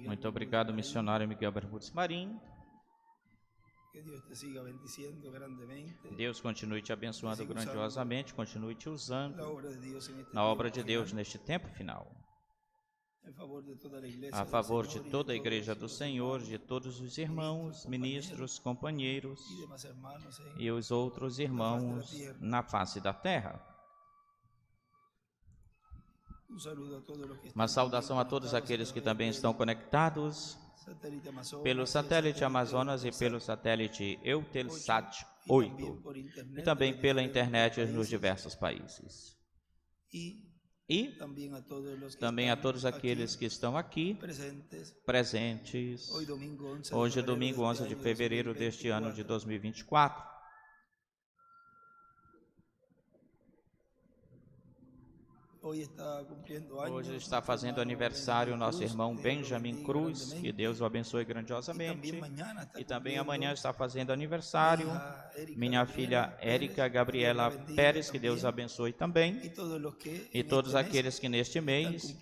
Muito obrigado, missionário Miguel Bermúdez Marim. Deus continue te abençoando grandiosamente, continue te usando na obra de Deus neste tempo final. A favor de toda a Igreja do Senhor, de todos os irmãos, ministros, companheiros e os outros irmãos na face da terra. Uma saudação a todos aqueles que também estão conectados pelo satélite Amazonas e pelo satélite Eutelsat 8 e também pela internet nos diversos países. E também a todos aqueles que estão aqui presentes hoje, domingo 11 de fevereiro deste ano de 2024. Hoje está fazendo aniversário o nosso irmão Benjamin Cruz, que Deus o abençoe grandiosamente. E também amanhã está fazendo aniversário minha filha Érica Gabriela Pérez, que Deus abençoe também. E todos aqueles que neste mês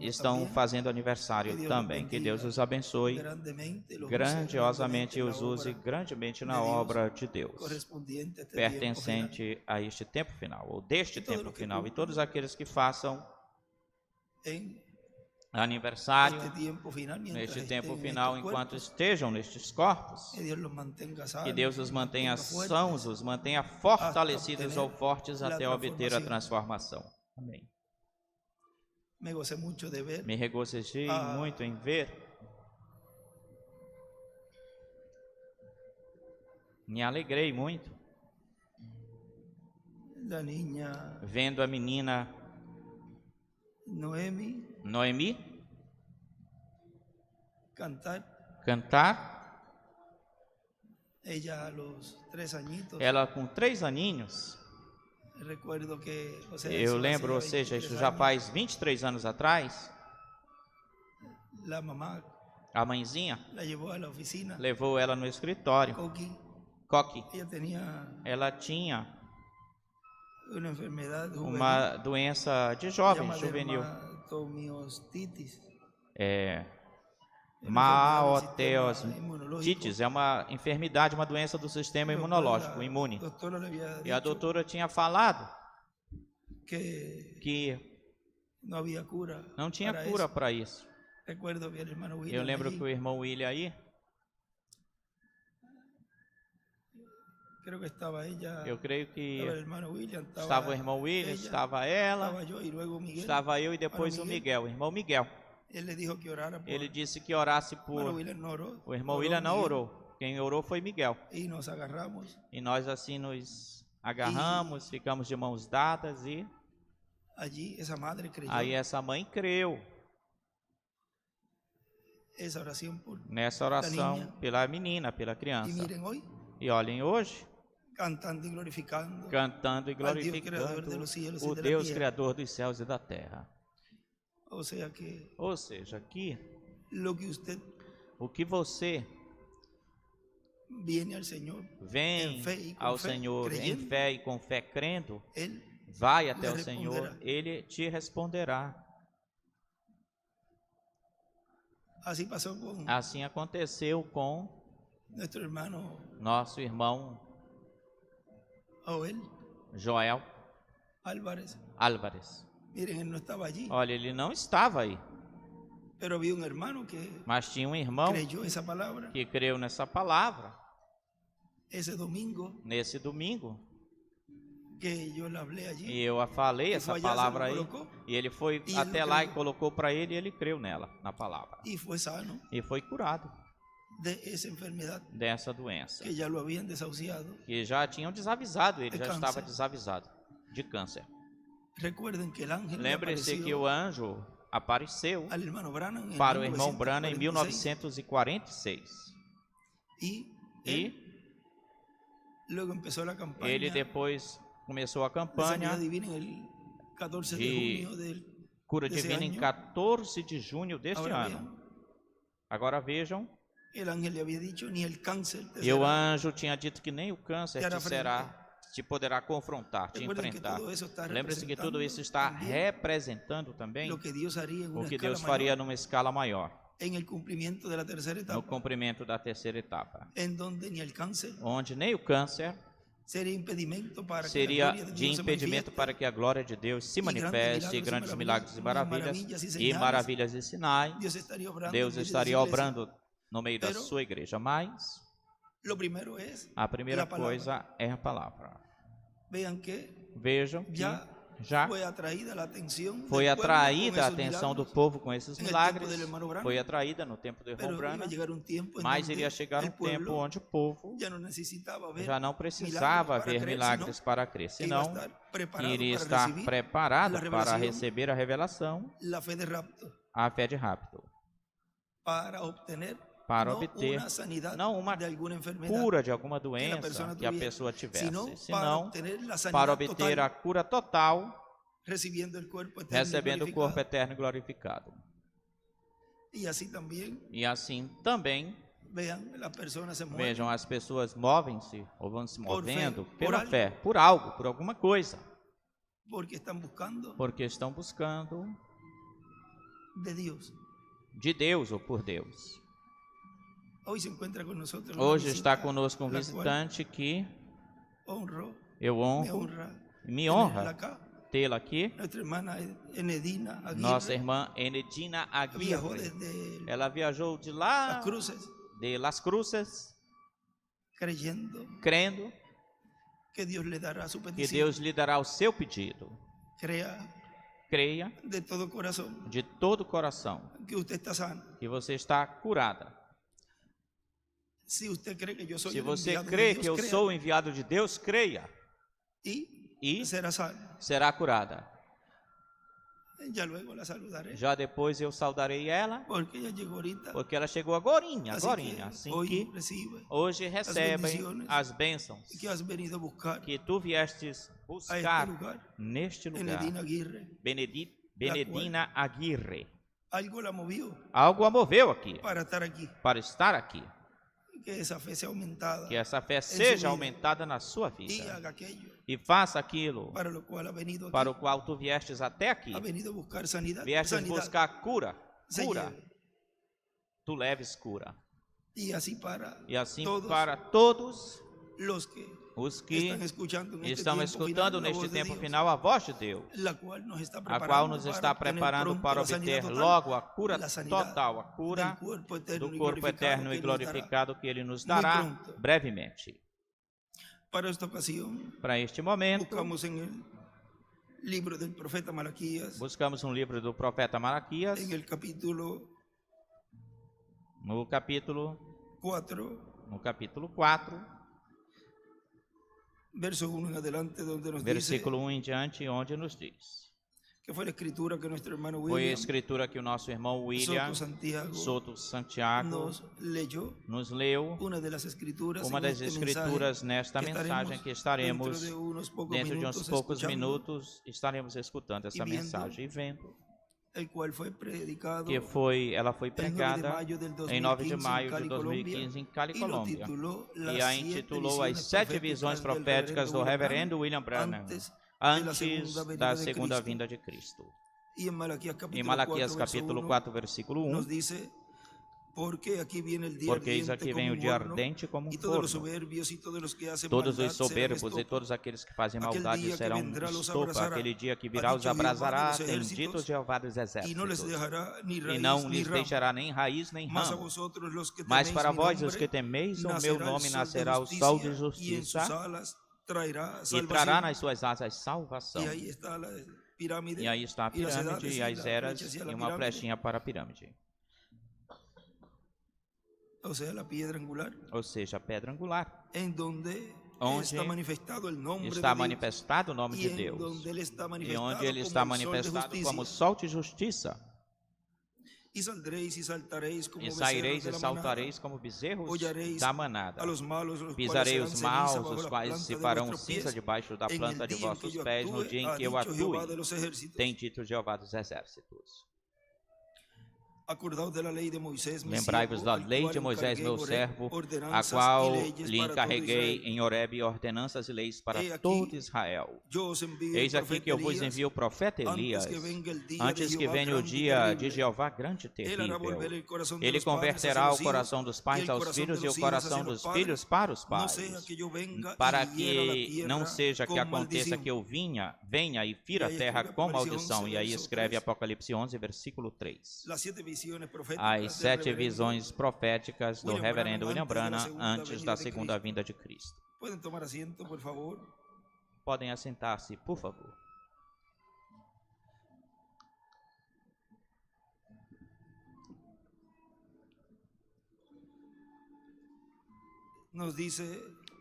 estão fazendo aniversário também, que Deus os abençoe grandiosamente e os use grandemente na obra de Deus, pertencente a este tempo final, ou deste tempo final. E todos aqueles que façam aniversário neste tempo final, enquanto estejam nestes corpos, que Deus os mantenha sãos, os mantenha fortalecidos ou fortes até obter a transformação. Amém. Me regozijei muito em ver, me alegrei muito vendo a menina Noemi cantar. Ela com 3 aninhos. Eu lembro, ou seja, isso já faz 23 anos atrás. A mãezinha levou ela no escritório. Coqui. Ela tinha uma doença de jovem, juvenil. Maoteostites é uma enfermidade, uma doença do sistema imunológico, imune. E a doutora tinha falado que não tinha cura para isso. Eu lembro que o irmão William aí, eu creio que estava o irmão William, estava ela, estava eu e depois o Miguel, o irmão Miguel. Ele disse que orasse por... O irmão William não orou, quem orou foi Miguel. E nós assim nos agarramos, ficamos de mãos dadas e... Aí essa mãe creu nessa oração pela menina, pela criança. E olhem hoje, cantando e glorificando o Deus Criador dos céus e da terra. Ou seja, aqui, o que você vem ao Senhor em fé e com fé crendo, vai até o Senhor, Ele te responderá. Assim aconteceu com nosso irmão Joel Álvares. Olha, ele não estava aí, mas tinha um irmão que creu nessa palavra. Nesse domingo, e eu a falei essa palavra aí, e ele foi até lá e colocou para ele, e ele creu nela, na palavra, e foi curado dessa doença, que já tinham desavisado, ele já estava desavisado de câncer. Lembre-se que o anjo apareceu para o irmão Branham em 1946. E ele depois começou a campanha de cura divina em 14 de junho deste ano. Agora vejam, e o anjo tinha dito que nem o câncer te será te poderá confrontar, te Recuerden que enfrentar. todo eso está Lembre-se que tudo isso representando está también representando também lo que Dios haría en o una que escala Deus faria mayor numa escala maior, en el cumplimiento de la tercera no etapa, cumprimento da terceira etapa, en donde ni el cáncer onde nem o câncer sería impedimento para que la seria gloria de de Dios se impedimento manifieste, para que a glória de Deus se grandes manifeste, milagros e grandes milagres e maravilhas, maravilhas e e señales. maravilhas e sinais. Dios estaría obrando Deus en medio de estaria su iglesia. obrando no meio da Pero sua igreja, mas Lo primero es a primeira la palabra. coisa é a palavra. Vean que Vejam que já foi atraída a atenção foi del pueblo atraída con a esos atenção do milagros, povo com esses en el milagres, tiempo del hermano Branham, foi atraída no tempo do irmão pero iba a Branham, llegar un tiempo en mas donde iria chegar el um tempo pueblo onde o povo ya no necesitaba ver já não precisava milagres para ver creer, milagres para crer, que iba a senão estar que preparado iria para estar recibir preparado la para revelación, receber a revelação, la fe de rapto, a fé de rapto, para obtener para no obter una sanidad não uma de alguna enfermedad cura de alguma que la doença persona que a tuviera, pessoa tivesse, sino para senão obtener la sanidad para obter total, a cura total, recibiendo el cuerpo eterno y recebendo o glorificado. corpo eterno e glorificado. Y así también, E assim também, vean, las personas se mueven vejam, as pessoas movem-se ou vão se Por fé, movendo por pela algo. fé, por algo, por alguma coisa, porque están buscando porque estão buscando de Dios. de Deus ou por Deus. Hoy se encuentra con nosotros una Hoje visita, está conosco um la cual visitante que honro, eu me honro, honra me tenerla honra acá. tê-la aqui. Nuestra hermana Enedina Aguirre Nossa irmã Enedina viajó Aguirre. desde Ela viajou de lá, Las Cruces de Las Cruces, creyendo crendo que Dios le dará su que petición. Deus lhe dará o seu pedido. Creia de todo corazón de todo o coração que usted está sano. que você está curada. Si usted cree que yo soy Se el você enviado de crê Dios, que eu crea, sou o enviado de Deus, creia y será sano. será curada. Ya luego la saludaré, Já depois eu saudarei ela, porque ella llegó ahorita. porque ela chegou agorinha, Así agorinha. que Assim hoy que recibe hoje recebem bendiciones as bênçãos que has venido a buscar que tu viestes a este buscar lugar. neste lugar. Enedina Aguirre, Benedina Aguirre. algo la movió Algo a moveu aqui, para estar aquí. para estar aqui. Que esa fe sea aumentada Que essa fé sua seja vida. aumentada na sua y vida. haga aquello E faça aquilo para lo cual ha venido aquí. para o qual tu viestes até aqui. Ha venido a buscar sanidad. Viestes sanidad buscar cura, se cura. lleve. Tu leves cura. Y así para E assim todos para todos los que os que están escuchando en este estão tiempo escutando final la neste voz de tempo Dios, final a voz de Deus, la cual nos está a preparando qual nos está para obtener preparando pronto para la sanidad obter total, logo a cura la sanidad total, a cura del cuerpo eterno do y corpo eterno e que nos dará. glorificado que Ele nos Muy dará pronto. brevemente. Para esta ocasión Para este momento, buscamos en el libro del profeta Malaquías, buscamos um livro do profeta Malaquias, en el capítulo no capítulo 4, 4, verso 1 en adelante, donde nos versículo 1 em diante, onde nos diz: dice que fue la escritura que nuestro hermano Foi a William escritura que o nosso irmão William Soto Santiago Santiago nos leyó, nos leu, una de las escrituras, uma en das este escrituras mensaje nesta que mensagem que estaremos dentro de uns poucos minutos estaremos escutando essa vendo mensagem e vendo el cual fue predicado que ela foi pregada em 9 de maio de 2015 2015 em Cali, Colômbia, e e a intitulou As 7 Visões Proféticas do Reverendo William Branham antes da segunda vinda de Cristo. Em Em Malaquias capítulo 4, versículo 1, nos diz: porque aqui porque eis aqui vem o dia ardente como um forno. Todos os soberbos e todos aqueles que fazem maldade serão estopa. Aquele dia que virá os abrasará, tem dito Jeová dos exércitos, e não lhes deixará nem raiz nem ramo. Mas para vós, os que temeis o meu nome, nascerá o sol de justiça, e trará nas suas asas salvação. E aí está a pirâmide e as eras e uma flechinha para a pirâmide. Ou seja, a pedra angular, a pedra angular, onde está manifestado o nome de Deus, e onde Ele está manifestado como sol de justiça. E saireis e saltareis como bezerros da manada. Pisarei os maus, os quais se farão cinza debaixo da planta de vossos pés, no dia em que eu atue, tem dito Jeová dos exércitos. Acordaos de la ley de Moisés, mi Lembrai-vos siervo, da al lei cual de Moisés, encargué meu Horeb servo, a ordenanzas y qual leyes lhe para todo encarreguei Israel. em Horebe ordenanças e leis para He aquí, todo Israel. Yo os envío el Eis aqui profeta que eu vos Elías, envio o profeta Elias, antes que venga el día de antes que Jehová venha o grande y dia de terrible. Jeová grande e Él hará volver terrível. el corazón de Ele los padres hacia converterá o los hijos, coração dos y pais el aos corazón filhos de e o los hijos coração hacia los dos filhos padres, para os no sea pais, que yo venga para y hiera la que não tierra seja que con aconteça maldición. que eu venha e fira a aí terra escreve com Apocalipse maldição. 11, E aí verso escreve 3. Apocalipse 11, versículo 3. Las 7 visiones proféticas As del 7 reverendo visões proféticas do William reverendo Branham William Branham antes antes da da segunda segunda vinda vinda de Cristo. Pueden tomar asiento, por favor. Podem assentar-se, por favor. Nos dice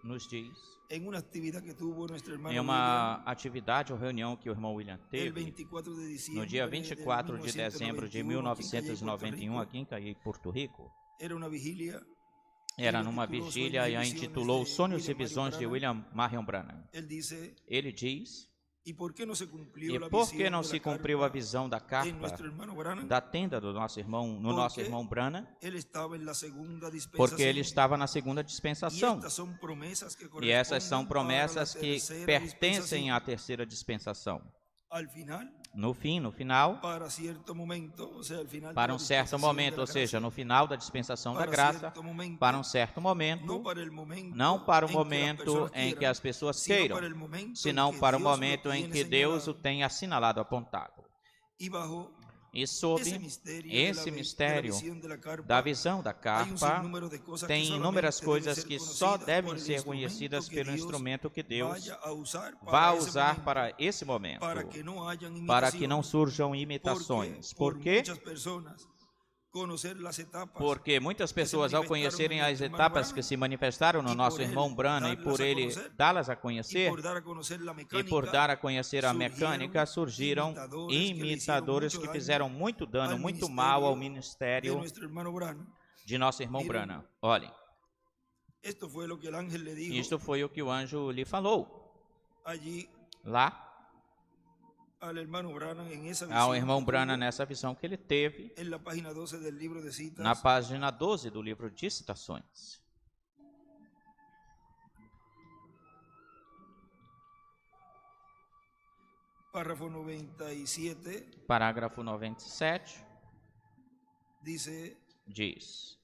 Nos diz, en una actividad que tuvo nuestro hermano em uma atividade ou reunião que o irmão William William, el teve, 24 de diciembre no dia del 24 de dezembro de 1991 1991, aqui em Porto Rico, era uma vigília. era numa vigília e a intitulou Sonhos e Visões de William Marion Branham. Ele dice, Ele diz, e por que não se cumpriu e a por que visão não da se carpa cumpriu a visão da em carpa nosso irmão Branham? da tenda do nosso irmão, no nosso irmão Branham? Ele estava na segunda dispensação. Porque ele estava na segunda dispensação. E essas são promessas que pertencem à terceira dispensação. No final, para um certo momento, ou seja, no final da dispensação da graça, para um certo momento, não para o momento em que as pessoas queiram, senão para o momento em que Deus o tem assinalado, apontado. E sob esse mistério da visão da carpa, tem inúmeras coisas que só devem ser conhecidas pelo instrumento que Deus vai usar para esse momento, para que não surjam imitações. Por quê? Porque muitas pessoas, ao conhecerem as etapas que se manifestaram no nosso irmão Branham e por ele dá-las a conhecer, e por dar a conhecer a mecânica, surgiram imitadores que fizeram muito dano, muito mal ao ministério de nosso irmão Branham. Olhem, isto foi o que o anjo lhe falou lá ao irmão Branham nessa visão que ele teve na página 12 do livro de Citações. Parágrafo 97 diz: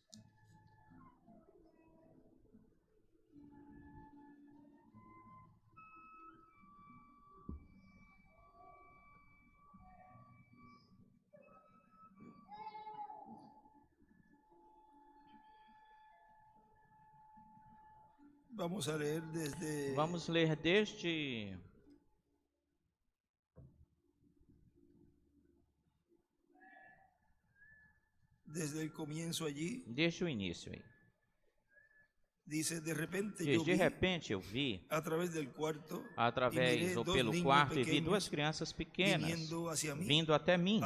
Vamos ler desde desde o início aí. Diz, de repente eu vi, através ou pelo quarto, e vi duas crianças pequenas vindo até mim,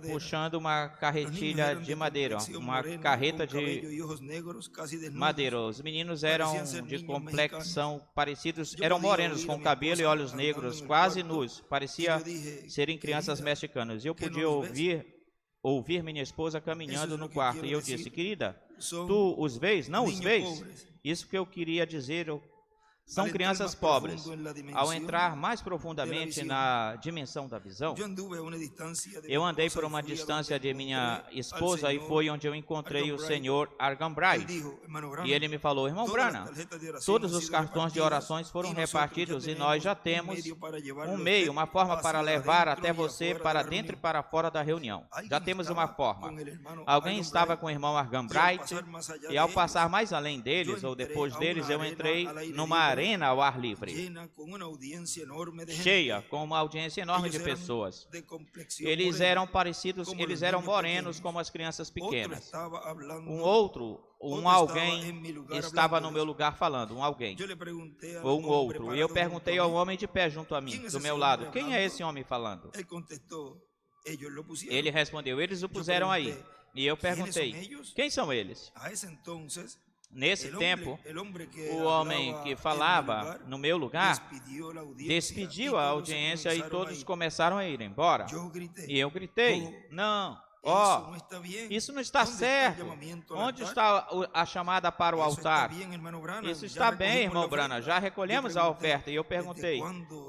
puxando uma carretilha de madeira, uma carreta de madeira. Os meninos eram de complexão parecidos, eram morenos, com cabelo e olhos negros, quase nus, parecia serem crianças mexicanas. E eu podia ouvir minha esposa caminhando no quarto, e eu disse: querida, tu os vês? Não os vês? Isso que eu queria dizer, são crianças pobres. Ao entrar mais profundamente na dimensão da visão, eu andei por uma distância de minha esposa e foi onde eu encontrei o senhor Argambright. E ele me falou: irmão Branham, todos os cartões de orações foram repartidos e nós já temos um meio, uma forma para levar até você para dentro e para fora da reunião. Já temos uma forma. Alguém estava com o irmão Argambright e ao passar mais além deles ou depois deles, eu entrei numa arena ao ar livre, cheia, com uma audiência enorme de pessoas. Eles eram parecidos, eles eram morenos como as crianças pequenas. Alguém estava no meu lugar falando, ou um outro. E eu perguntei ao homem de pé junto a mim, do meu lado: quem é esse homem falando? Ele respondeu: eles o puseram aí. E eu perguntei: quem são eles? Nesse tempo, o homem que falava no meu lugar despediu a audiência e todos começaram a ir embora. E eu gritei: não, Ó, no está bien. isso não está ¿Dónde está el certo. llamamiento al Onde altar? está a chamada para o Eso está altar? bien, hermano Branham. Isso Ya está bem, recogimos irmão la Brana, ofrenda. já recolhemos Yo a pregunté, oferta. E eu perguntei,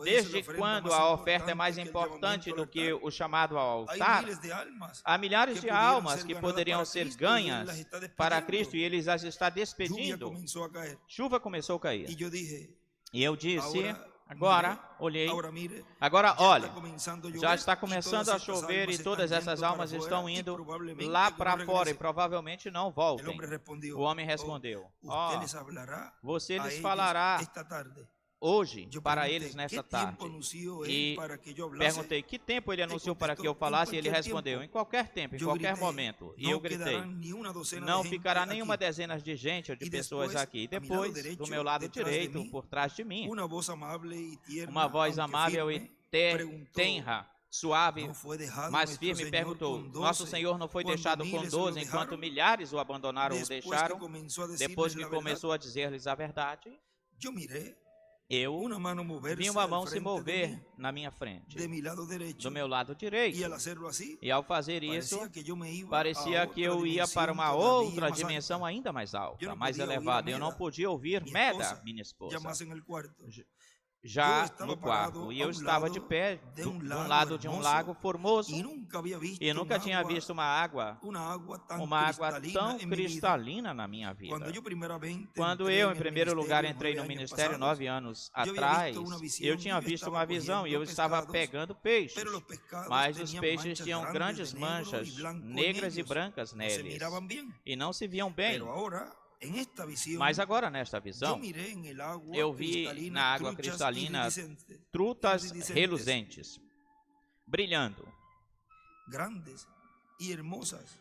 ¿desde desde cuándo quando esa a ofrenda oferta é es mais más importante do que altar? o chamado ao Hay altar? miles de almas Há milhares que de pudieran almas ser que ganadas poderiam para ser Cristo y Él ganhas las está para despedindo. Cristo e Ele as está Lluvia despedindo. comenzó a caer. Chuva começou a cair. Y yo dije, E eu disse, ahora, agora, olhei, ahora mire, agora ya olhe, está comenzando a já llover está y começando todas a estas chover almas e todas están essas yendo almas para estão afuera y indo probablemente lá que no para fora e regresen. provavelmente não El voltem. hombre respondió, O homem respondeu, usted ó, les hablará você a lhes ellos falará esta tarde. hoje Yo para pregunté, eles nesta ¿qué tarde. tiempo anunció él E para que yo hablase? perguntei, que tempo ele anunciou para que eu falasse? E ele respondeu, em qualquer tempo, em Yo qualquer grité, momento. E no eu gritei, quedarán ni una docena não de gente ficará nenhuma aquí. dezena de gente ou de E pessoas depois, aqui. a mi lado Depois, direito, do meu lado detrás de direito, mim, por trás de mim, Una voz amable y tierna, uma voz aunque amável firme, e preguntó, tenra, suave, ¿no fue dejado mas nuestro firme, Señor perguntou, con 12, nosso Senhor não foi cuando deixado com miles lo 12 enquanto dejaron? milhares o abandonaram ou Después que deixaram? comenzó a Depois decirles que la verdad, começou a dizer-lhes a verdade, yo miré eu una mano moverse vi uma al mão se frente mover de mí, na minha frente, de mi lado derecho, do meu lado y direito. al hacerlo así, E ao fazer isso, parecía que yo me iba parecia a que otra eu ia para uma dimensión todavía outra más dimensão alta. ainda mais Eu alta, não mais podia ouvir elevada. a Eu não Meda, podia ouvir minha Meda, esposa, minha ya esposa, más en el cuarto. já Eu estava no quarto. parado E a eu estava de lado pé de de um um lago lado de um hermoso lago formoso Y nunca había visto e nunca un tinha agua, visto uma água uma água tão tão cristalina na minha vida. Quando eu, em primeiro lugar, entrei no ministério 9 anos atrás, eu tinha visto uma visão e eu estava pegando peixes, mas os peixes tinham grandes manchas negras e brancas neles e não se viam bem. Mas agora, nesta visão, eu vi na água cristalina trutas reluzentes, brilhando,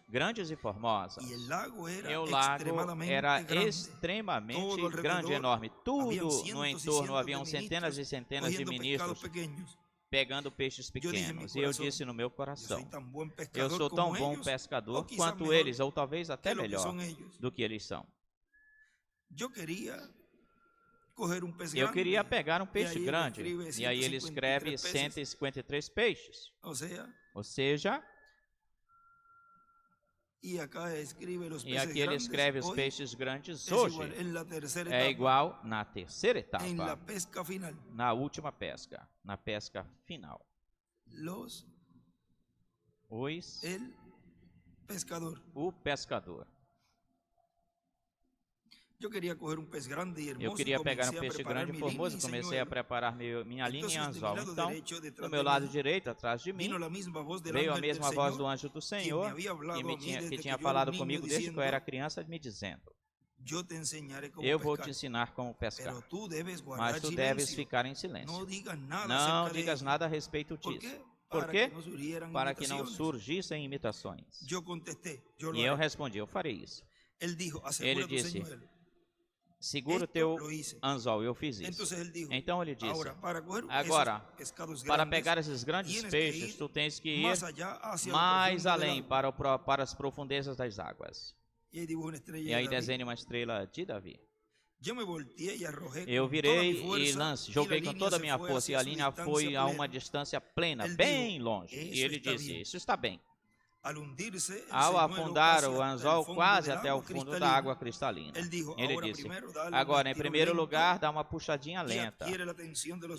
grandes e formosas. E o lago era extremamente grande e enorme. Tudo no entorno haviam centenas e centenas de ministros pegando peixes pequenos. E eu disse no meu coração, eu sou tão bom pescador quanto eles, ou talvez até melhor do que eles são. Eu queria pegar um peixe grande, e aí ele escreve 153 peixes. Ou seja, e aqui ele escreve os peixes grandes hoje. É igual na terceira etapa, na última pesca, na pesca final. O pescador. Eu queria pegar um peixe grande e formoso, comecei a preparar minha linha em anzol. Então, do meu lado direito, atrás de mim, veio a mesma voz do anjo do Senhor, que tinha falado comigo desde que eu era criança, me dizendo, eu vou te ensinar como pescar, mas tu deves ficar em silêncio. Não digas nada a respeito disso. Por quê? Para que não surgissem imitações. E eu respondi, eu farei isso. Ele disse, segura o teu anzol, eu fiz isso. Então ele disse, agora, para pegar esses grandes peixes, tu tens que ir mais além para as profundezas das águas. E aí desenhe uma estrela de Davi. Eu virei e joguei com toda a minha força, e a linha foi a uma distância plena, bem longe. E ele disse, isso está bem. Ao afundar o anzol quase até o fundo da água cristalina, ele disse, agora, em primeiro lugar, dá uma puxadinha lenta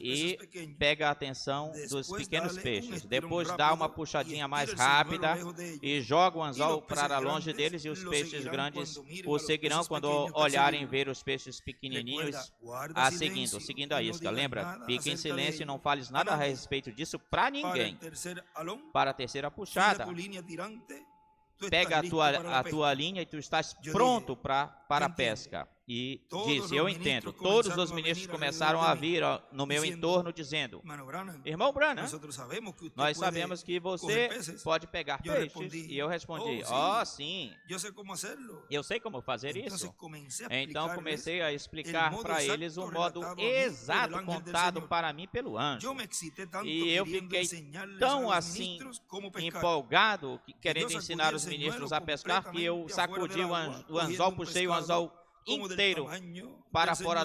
e pega a atenção dos pequenos peixes. Depois dá uma puxadinha mais rápida e joga o anzol para longe deles, e os peixes grandes o seguirão quando olharem ver os peixes pequenininhos seguindo a isca. Lembra, fique em silêncio e não fales nada a respeito disso para ninguém. Para a terceira puxada, pega a tua linha e tu estás pronto para a pesca. E disse, eu entendo. Todos os ministros começaram a vir no meu entorno dizendo, irmão Branham, nós sabemos que você pode pegar peixes. E eu respondi, sim, eu sei como fazer isso. Então comecei a explicar para eles o modo exato contado para mim pelo anjo. E eu fiquei tão assim empolgado, querendo ensinar os ministros a pescar, que eu sacudi o anzol, puxei o anzol inteiro para fora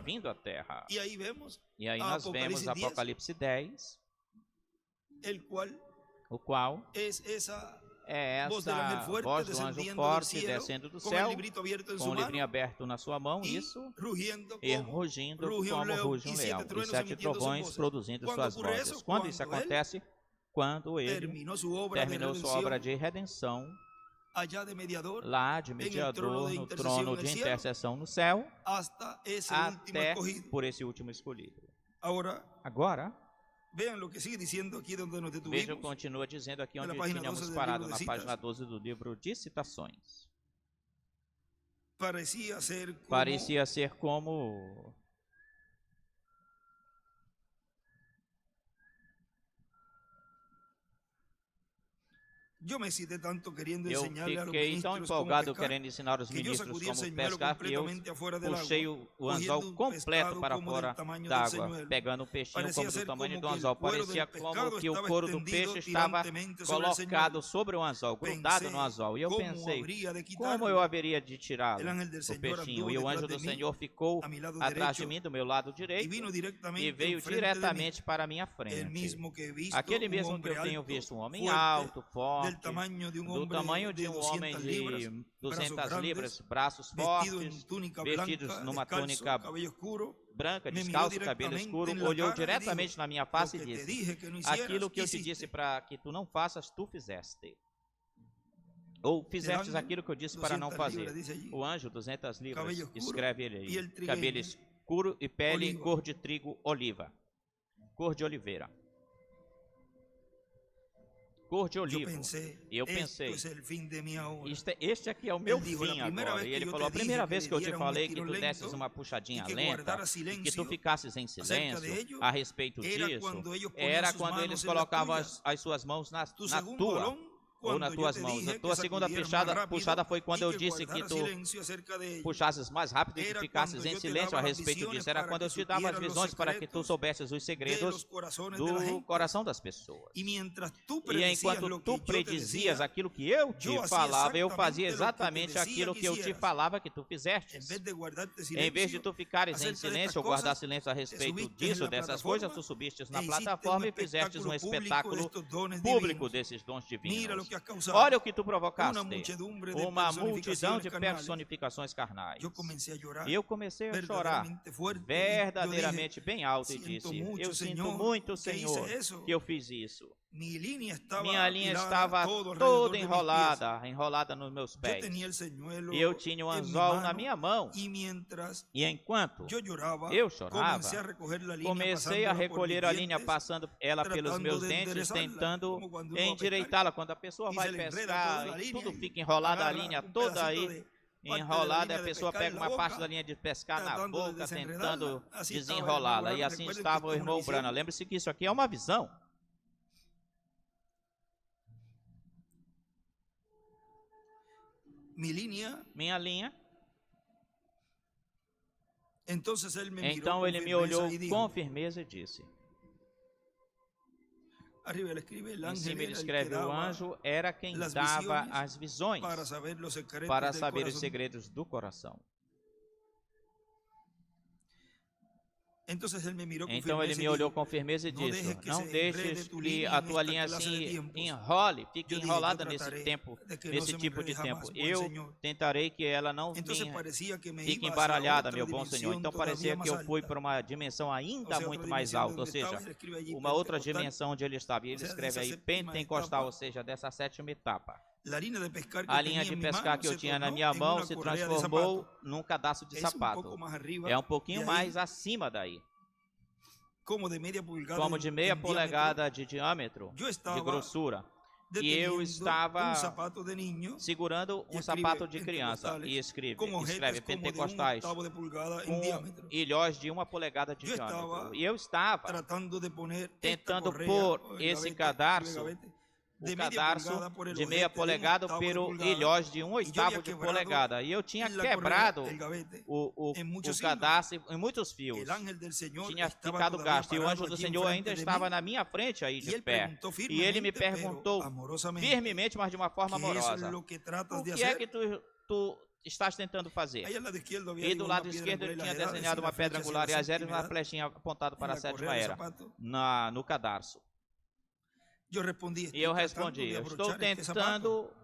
vindo à terra. Y ahí vemos E aí nós vemos Apocalipse 10, Apocalipse 10, el cual o qual es esa é voz del ángel essa fuerte voz do anjo descendiendo del forte cielo, descendo do con céu, el librito abierto en com su o livrinho mano, aberto na sua mão, y isso, rugiendo e como rugindo ruge un como león, ruge y um siete leão, e truenos 7 emitiendo sus trovões voces. produzindo Quando suas ocurre vozes. eso? Quando isso Cuando él acontece? Quando ele terminó su obra de terminou sua redención obra de redenção, allá de mediador, lá de en el trono mediador, de no intercesión trono en el de cielo, intercessão no céu, hasta ese último até escogido. por esse último escolhido. Ahora, Agora, vean lo que sigue diciendo aquí donde nos veja, detuvimos. continua dizendo aqui Na onde página tínhamos 12 do parado, livro na de página citas. 12 do livro de citações. Parecía ser como Parecia ser como yo me excité tanto queriendo eu enseñarle a los fiquei tão ministros cómo empolgado pescar, querendo ensinar os que yo ministros sacudí el como señuelo pescar, que eu completamente afuera del puxei agua, o anzol cogiendo un completo pescado para como fora del tamaño del d'água, señuelo. pegando um peixinho Parecia como do ser tamanho como do que el anzol. cuero Parecia del pescado como que o estaba couro do extendido peixe estava tirantemente sobre el colocado señuelo. sobre o anzol, grudado no anzol. E eu ¿cómo pensei, habría de como eu quitarlo? haveria de tirá-lo, El ángel del o Señor peixinho? anduvo E o detrás anjo de do mí, Senhor ficou a mi lado atrás de derecho, mim, do meu lado y direito, vino e directamente veio enfrente de mí. diretamente para a minha El frente. mismo que he visto, Aquele un mesmo que hombre eu tenho alto, visto, um homem fuerte, alto, del forte, tamaño de un do hombre tamanho de de um homem 200 de libras, 200 brazos libras, grandes, braços vestido en fortes, túnica vestidos blanca, numa descalzo, túnica cabello oscuro, branca, me miró descalço, cabelo directamente escuro, en la olhou cara y diretamente dijo, na minha lo face e que te disse: dije que no hicieras, aquilo que eu te hiciste. disse para que tu não faças, tu fizeste. Ou fizestes aquilo que eu disse para não 200 fazer. libras, dice allí. O anjo, 200 libras, Cabello oscuro, escreve ele piel aí. trigueña, Cabelo escuro e pele oliva. cor de trigo, oliva. Cor de oliveira. Cor de Yo olivo. pensé, E eu esto pensei, es el fin de mi ahora. este aqui é o meu Ele dijo, fim "La primeira agora." vez E que ele eu falou, a te primeira dije vez que eu te que falei que diera tu um desses lento uma puxadinha e que lenta guardaras e que tu silêncio ficasses em acerca silêncio de ello, a respeito era disso, quando eles põem era suas quando manos eles em las colocavam tuyas. as suas mãos na Tu segundo tua balão, ou nas quando tuas eu te mãos. dije A tua que segunda sacudieras mais rápido puxada foi quando e eu que disse que guardaras tu silêncio acerca de ello. puxasses mais rápido e que Era ficasses quando em eu te silêncio a dava as respeito visões disso. Era para quando eu que te dava as supieras visões los para que tu secretos soubesses os de los segredos corazones de la do gente. coração das pessoas. E mientras tú E predecías enquanto lo que tu yo te predizias decía, aquilo que eu te eu fazia falava, eu fazia exatamente exatamente lo que te aquilo decía que eu que te hicieras. falava que tu fizeste. en vez de guardarte Em vez de silencio, tu ficares em acerca de silêncio estas ou guardar cosas, silêncio a respeito subiste disso, na dessas plataforma coisas, tu subiste na e hiciste plataforma um e fizeste um espetáculo espetáculo público destes dones público divinos. desses dons Mira lo divinos. que has causado. Olha o que tu Una provocaste. muchedumbre de Uma multidão personificaciones de carnales. personificações carnais. Yo comencé a llorar E eu comecei a chorar verdaderamente fuerte. verdadeiramente bem alto e "Siento disse: mucho, eu sinto Senhor, muito, que hice Senhor, eso." que eu fiz isso. Mi línea estaba Minha linha hilada estava todo alrededor toda de mis enrolada nos meus pies. Yo pés. tenía el señuelo E eu tinha um en mi anzol na mano, minha mão. y mientras E enquanto yo lloraba, eu chorava, comencé a recoger la línea, comecei a pasándola por recolher mis a linha, dientes, passando ela pelos tratando meus de dentes, enderezarla, tentando como cuando uno va a endireitá-la. Quando a pessoa e vai se lhe enreda pescar, toda a e linha tudo e fica enrolado, a agarra linha um toda pedacito aí de parte enrolada, da a linha de pessoa pescar pega na uma parte boca, da linha de pescar na tratando de boca, desenredá-la. tentando Assim estava desenrolá-la. o E irmão assim Brana. estava o Recuerden que irmão esto es Brana. una Lembre-se que isso aqui é uma visão. Mi línea. Minha linha. Entonces él me miró Então con ele me firmeza olhou y dijo, com firmeza e disse: arriba ele escribe, el em ángel cima ele era el que escreve: o daba anjo era quem las dava visiones as visões para saber los secretos para del saber os corazón. segredos do coração. Entonces él me miró con Então ele firmeza me y olhou dijo, com firmeza e "No disse: dejes que não se enrede deixes tu que línea a en tua esta linha clase de se tiempos." enrole, fique Yo dije, enrolada "Yo nesse trataré tempo, de que no nesse se me tipo de enrede jamás, tempo. buen Eu Señor." tentarei que ela não Entonces venha, parecía que me fique iba hacia embaralhada, otra meu bom Senhor. dimensión Então todavía parecia que más eu fui alta. para uma dimensão O ainda sea, muito otra mais dimensión alta, ou donde estaba, seja, él escribe allí uma outra pentecostal. dimensão onde ele estava. E ele Ou seja, escreve dessa aí sétima pentecostal, etapa. ou seja, dessa sétima etapa. La línea de pescar que A eu linha tenía de en mi pescar mano que eu se tinha na tornó minha en mão una se correa de transformou zapato. num cadastro de Es un sapato. poco más arriba É um pouquinho de mais ahí, acima daí. como de media pulgada Como de meia en diámetro. polegada de diâmetro, Yo de estaba grossura. E deteniendo eu estava un zapato de niño segurando e um escreve sapato de criança pentecostales e escreve con ojetes escreve como de un pentecostais octavo de pulgada en com diámetro, ilhós de 1 polegada de Eu diâmetro. estava E eu estava tratando de poner tentando esta correa, pôr o el esse gavete, cadarço, el gavete, o de media cadarço pulgada por el de meia ojete de un polegada octavo de pelo pulgada, ilhós de 1/8 havia de quebrado polegada. E eu tinha en la correa quebrado el gavete o en muchos cadastro em muitos fios. El ángel del Señor Tinha estaba ficado todavía gasto. E o parado anjo do allí Senhor ainda enfrente de estava mí, na minha frente aí y de él pé. preguntó E ele me firmemente, pero perguntou amorosamente, firmemente, mas de uma forma ¿qué es amorosa: lo que tratas o de que é hacer? que tu estás tentando fazer? Ahí al lado izquierdo había E do dibujado lado una piedra esquerdo ele angular tinha y las desenhado edades, uma y la pedra flecha angular e hacia as la eras, uma séptima edad, flechinha apontada para a en la sétima correa del era, zapato. no cadarço. Yo respondí, E eu "Estoy tratando respondi, de eu estou abrochar este zapato". tentando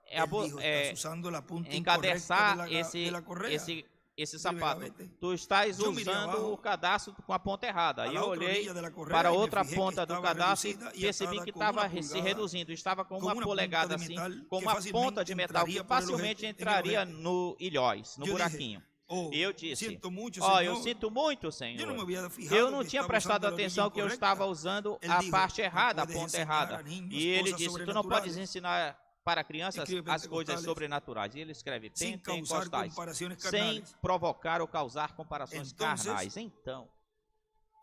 Él dijo, "Estás usando la punta incorrecta de encabeçar la correa". esse sapato. Gavete. Tu estás Eu mirei usando abajo, o cadastro com a ponta errada. a E la eu outra olhei orilla de la correa para a y me outra fijé que ponta do estava cadastro e reducida y percebi atada que con una estava se pulgada, reduzindo. Estava com com uma uma polegada ponta de assim, metal com que uma facilmente ponta de metal que entraria por el facilmente ojete, en el entraria ojete. no ilhós, no Eu dije, buraquinho. "Oh, E eu disse, siento mucho, ó, eu Señor. sinto muito, Yo no Senhor. me había Eu fijado não que tinha estaba prestado usando la orilla atenção que eu estava incorrecta". usando Él a dijo, parte "No errada, a puedes ponta enseñar errada. a niños E ele cosas disse, tu não podes sobrenaturales ensinar para crianças escribe as coisas pentecostales sobrenaturais. E ele escreve sin causar pentecostais, comparaciones sem carnales". provocar ou causar comparações Entonces, carnais. Então,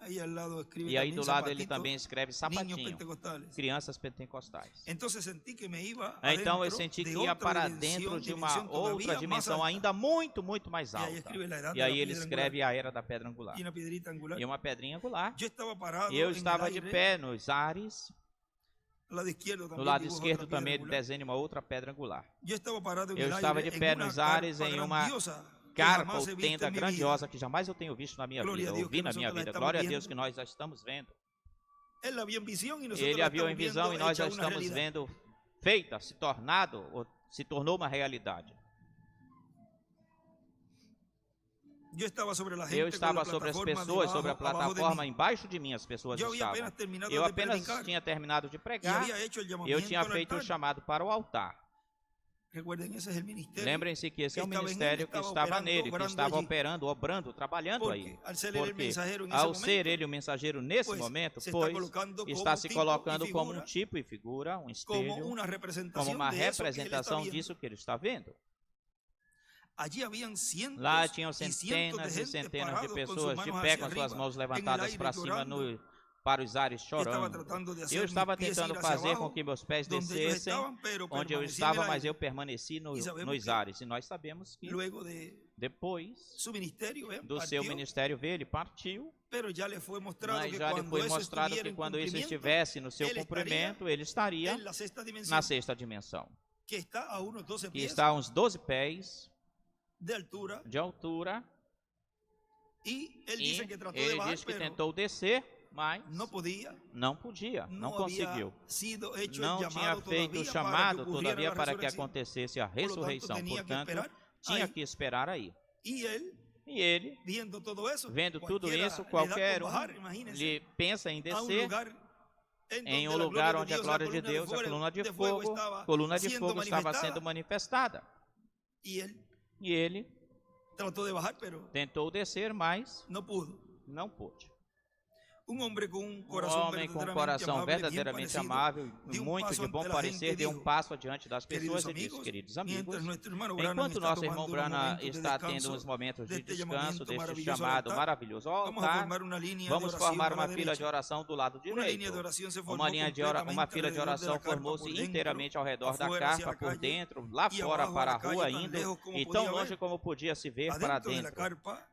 Ahí al lado escribe e aí también do lado ele zapatito, também escreve niños sapatinho, pentecostales. crianças pentecostais. Entonces sentí que me iba Então eu adentro senti de que ia outra para dimensão, dentro de uma dimensão outra todavía más dimensão alta. ainda muito, muito mais E aí alta. escreve la edad E de aí la ele piedra escreve a era da pedra angular. y una piedrita angular. E uma pedrinha angular. Yo estaba parado E eu en el estava de aire, pé nos ares. al lado izquierdo No también lado dibuja esquerdo otra piedra também ele angular. desenha uma outra pedra angular. Yo estaba parado en Eu el estava aire de en pé una nos ares carpa em uma grandiosa que carpa jamás ou he visto tenda en mi vida. grandiosa que jamais eu tenho visto na minha Glória vida, a Deus ouvi que na minha nós vida. estamos Glória a vendo. Deus que nós já estamos vendo. Él la vio en visión y nosotros Ele la a viu em estamos visão e viendo nós já hecha una estamos realidad. vendo feita, se tornou uma realidade. Yo estaba sobre la Eu gente, estava con la sobre as plataforma pessoas, debajo- sobre a abajo de plataforma, mí. embaixo de mim as pessoas Eu havia estavam. apenas terminado Eu de apenas predicar tinha terminado de y pregar, había hecho el eu llamamiento tinha al feito o altar. chamado para o altar. Recuerden, esse é o ministério. Lembrem-se que esse é o Estava em ele, ministério que estava estava operando, nele, que obrando estava allí. operando, obrando, trabalhando Porque aí. al ser ele Porque mensageiro nesse ao ser momento, ele o mensageiro nesse pois, momento, se está pois colocando como está se tipo colocando e como um figura, tipo e figura, um como espelho, uma representação como uma de isso que ele está representação vendo. disso que ele está vendo. Allí haviam cientos Lá tinham e cientos centenas de e gente centenas de parados com pessoas suas de mãos pé hacia com suas arriba, mãos en el levantadas aire, para cima llorando. para os ares Eu estava chorando. tratando de Eu hacer estava mis pies tentando ir hacia fazer abajo, com que meus pés donde ellos descessem estaban, pero onde eu permanecí en estava, el mas aire. eu permaneci E sabemos nos que ares. E nós sabemos que Luego de depois su ministerio, do seu partió, ministério veio, ele partiu, pero ya le fue mostrado mas que já lhe cuando foi eso mostrado estuviera que en quando isso cumplimiento, estivesse no seu ele cumprimento, ele estaria en la sexta dimensión, na sexta dimensão, que está a unos 12 que pies está a uns 12 pés de altura, de altura, y él e dice que trató de ele bajar, disse que pero tentou descer, mas no podía, não podia, não había conseguiu. sido hecho Não el tinha llamado feito o todavía chamado, para que ocurriera todavia, la para que resurrección. acontecesse a Por lo tanto, ressurreição. tenía que Portanto, esperar tinha ahí. que esperar aí. Y él, E ele, viendo todo eso, vendo tudo cualquiera isso, le da qualquer con um bajar, imagínense, lhe pensa em a un descer lugar em um donde la lugar gloria onde a Dios, glória de Deus, a coluna de fogo estava sendo manifestada. Y él E ele trató de bajar, pero tentou descer, mas no pudo. não pôde. Homem com um Um coração homem com um coração verdadeiramente amável e muito de bom parecer deu um passo adiante das pessoas e disse, queridos amigos, enquanto nosso irmão Brana está tendo uns momentos de descanso deste chamado maravilhoso ao altar, vamos formar uma fila de oração do lado direito. Uma fila de oração formou-se inteiramente ao redor da carpa, por dentro, lá fora para a rua, indo e tão longe como podia se ver para dentro.